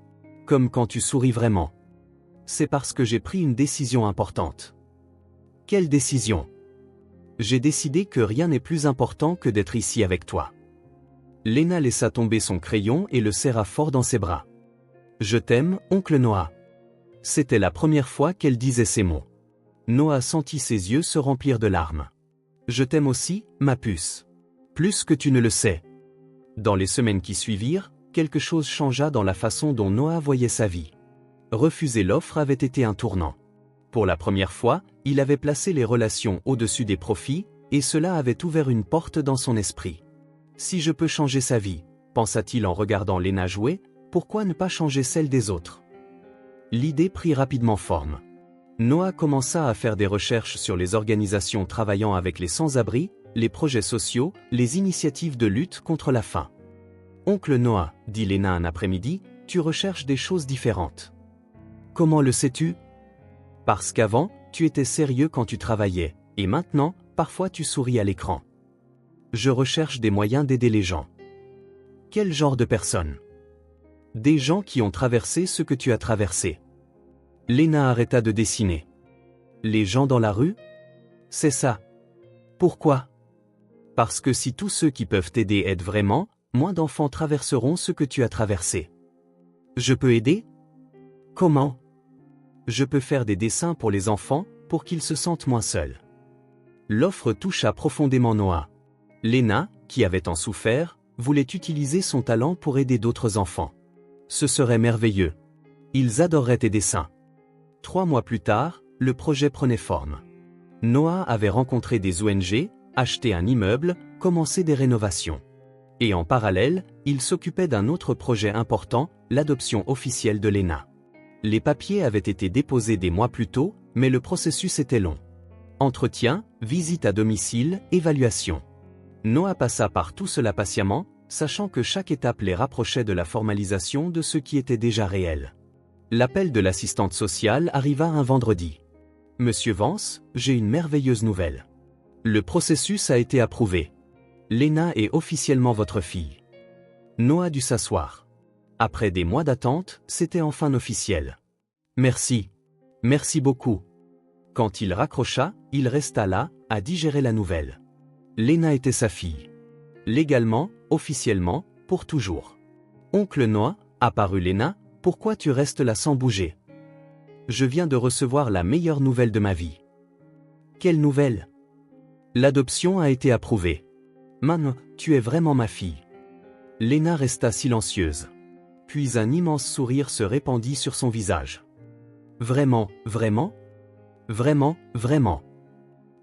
Comme quand tu souris vraiment. C'est parce que j'ai pris une décision importante. Quelle décision? J'ai décidé que rien n'est plus important que d'être ici avec toi. Lena laissa tomber son crayon et le serra fort dans ses bras. Je t'aime, oncle Noah. C'était la première fois qu'elle disait ces mots. Noah sentit ses yeux se remplir de larmes. Je t'aime aussi, ma puce. Plus que tu ne le sais. Dans les semaines qui suivirent, quelque chose changea dans la façon dont Noah voyait sa vie. Refuser l'offre avait été un tournant. Pour la première fois, il avait placé les relations au-dessus des profits, et cela avait ouvert une porte dans son esprit. Si je peux changer sa vie, pensa-t-il en regardant Lena jouer, pourquoi ne pas changer celle des autres? L'idée prit rapidement forme. Noah commença à faire des recherches sur les organisations travaillant avec les sans-abri, les projets sociaux, les initiatives de lutte contre la faim. Oncle Noah, dit Lena un après-midi, tu recherches des choses différentes. Comment le sais-tu? Parce qu'avant, tu étais sérieux quand tu travaillais, et maintenant, parfois tu souris à l'écran. Je recherche des moyens d'aider les gens. Quel genre de personnes? Des gens qui ont traversé ce que tu as traversé. Lena arrêta de dessiner. Les gens dans la rue? C'est ça. Pourquoi? Parce que si tous ceux qui peuvent t'aider aident vraiment, moins d'enfants traverseront ce que tu as traversé. Je peux aider? Comment? Je peux faire des dessins pour les enfants, pour qu'ils se sentent moins seuls. L'offre toucha profondément Noah. Lena, qui avait tant souffert, voulait utiliser son talent pour aider d'autres enfants. Ce serait merveilleux. Ils adoreraient tes dessins. 3 mois plus tard, le projet prenait forme. Noah avait rencontré des ONG, acheté un immeuble, commencé des rénovations. Et en parallèle, il s'occupait d'un autre projet important, l'adoption officielle de Lena. Les papiers avaient été déposés des mois plus tôt, mais le processus était long. Entretien, visite à domicile, évaluation. Noah passa par tout cela patiemment, sachant que chaque étape les rapprochait de la formalisation de ce qui était déjà réel. L'appel de l'assistante sociale arriva un vendredi. « Monsieur Vance, j'ai une merveilleuse nouvelle. Le processus a été approuvé. Lena est officiellement votre fille. » Noah dut s'asseoir. Après des mois d'attente, c'était enfin officiel. « Merci. Merci beaucoup. » Quand il raccrocha, il resta là, à digérer la nouvelle. Lena était sa fille. Légalement, officiellement, pour toujours. « Oncle Noah, apparut Lena, pourquoi tu restes là sans bouger? Je viens de recevoir la meilleure nouvelle de ma vie. » Quelle nouvelle? L'adoption a été approuvée. Maintenant, tu es vraiment ma fille. Lena resta silencieuse. Puis un immense sourire se répandit sur son visage. Vraiment, vraiment? Vraiment, vraiment.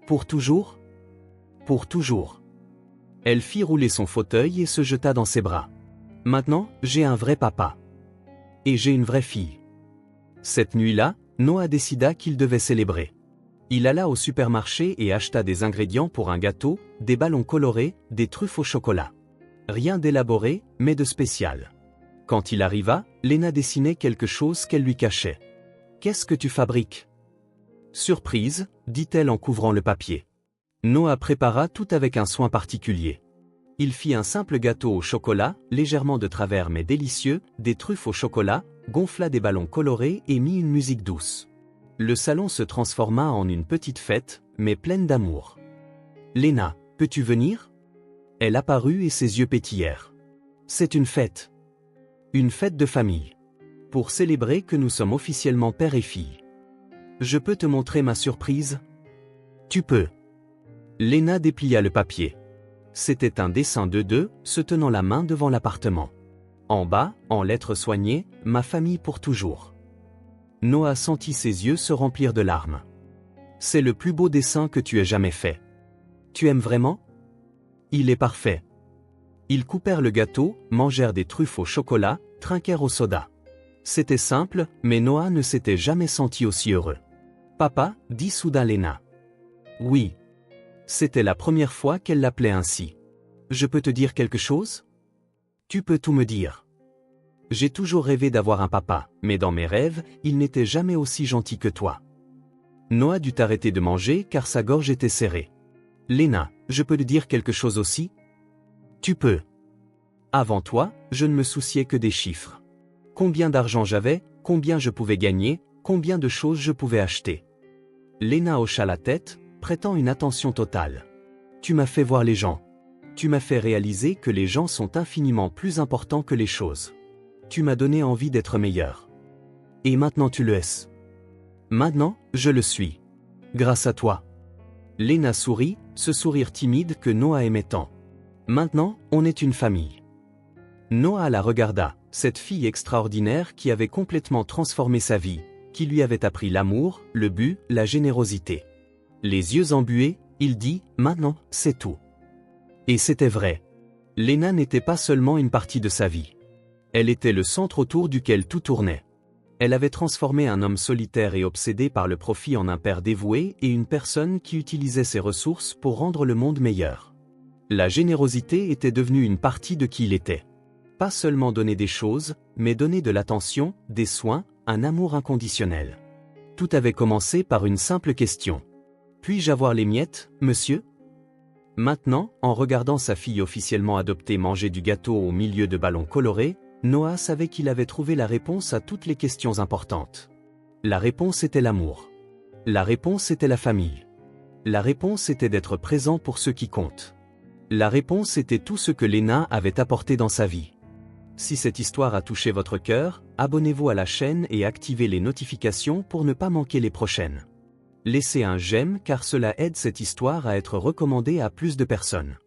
Pour toujours? Pour toujours. Elle fit rouler son fauteuil et se jeta dans ses bras. Maintenant, j'ai un vrai papa. Et j'ai une vraie fille. Cette nuit-là, Noah décida qu'il devait célébrer. Il alla au supermarché et acheta des ingrédients pour un gâteau, des ballons colorés, des truffes au chocolat. Rien d'élaboré, mais de spécial. Quand il arriva, Lena dessinait quelque chose qu'elle lui cachait. « Qu'est-ce que tu fabriques ?»« Surprise, dit-elle en couvrant le papier. Noah prépara tout avec un soin particulier. Il fit un simple gâteau au chocolat, légèrement de travers mais délicieux, des truffes au chocolat, gonfla des ballons colorés et mit une musique douce. Le salon se transforma en une petite fête, mais pleine d'amour. « Lena, peux-tu venir ?» Elle apparut et ses yeux pétillèrent. « C'est une fête. Une fête de famille. Pour célébrer que nous sommes officiellement père et fille. Je peux te montrer ma surprise? » Tu peux. Lena déplia le papier. C'était un dessin de deux, se tenant la main devant l'appartement. En bas, en lettres soignées, « Ma famille pour toujours ». Noah sentit ses yeux se remplir de larmes. « C'est le plus beau dessin que tu aies jamais fait. Tu aimes vraiment? Il est parfait. » Ils coupèrent le gâteau, mangèrent des truffes au chocolat, trinquèrent au soda. C'était simple, mais Noah ne s'était jamais senti aussi heureux. « Papa, » dit soudain Lena. « Oui. » C'était la première fois qu'elle l'appelait ainsi. « Je peux te dire quelque chose? » Tu peux tout me dire. J'ai toujours rêvé d'avoir un papa, mais dans mes rêves, il n'était jamais aussi gentil que toi. Noah dut arrêter de manger car sa gorge était serrée. Lena, je peux te dire quelque chose aussi? Tu peux. Avant toi, je ne me souciais que des chiffres. Combien d'argent j'avais, combien je pouvais gagner, combien de choses je pouvais acheter. Lena hocha la tête, prêtant une attention totale. Tu m'as fait voir les gens. Tu m'as fait réaliser que les gens sont infiniment plus importants que les choses. Tu m'as donné envie d'être meilleur. Et maintenant tu le es. Maintenant, je le suis. Grâce à toi. Lena sourit, ce sourire timide que Noah aimait tant. Maintenant, on est une famille. Noah la regarda, cette fille extraordinaire qui avait complètement transformé sa vie, qui lui avait appris l'amour, le but, la générosité. Les yeux embués, il dit « Maintenant, c'est tout ». Et c'était vrai. Léna n'était pas seulement une partie de sa vie. Elle était le centre autour duquel tout tournait. Elle avait transformé un homme solitaire et obsédé par le profit en un père dévoué et une personne qui utilisait ses ressources pour rendre le monde meilleur. La générosité était devenue une partie de qui il était. Pas seulement donner des choses, mais donner de l'attention, des soins, un amour inconditionnel. Tout avait commencé par une simple question. « Puis-je avoir les miettes, monsieur ?» Maintenant, en regardant sa fille officiellement adoptée manger du gâteau au milieu de ballons colorés, Noah savait qu'il avait trouvé la réponse à toutes les questions importantes. La réponse était l'amour. La réponse était la famille. La réponse était d'être présent pour ceux qui comptent. La réponse était tout ce que Léna avait apporté dans sa vie. Si cette histoire a touché votre cœur, abonnez-vous à la chaîne et activez les notifications pour ne pas manquer les prochaines. Laissez un j'aime car cela aide cette histoire à être recommandée à plus de personnes.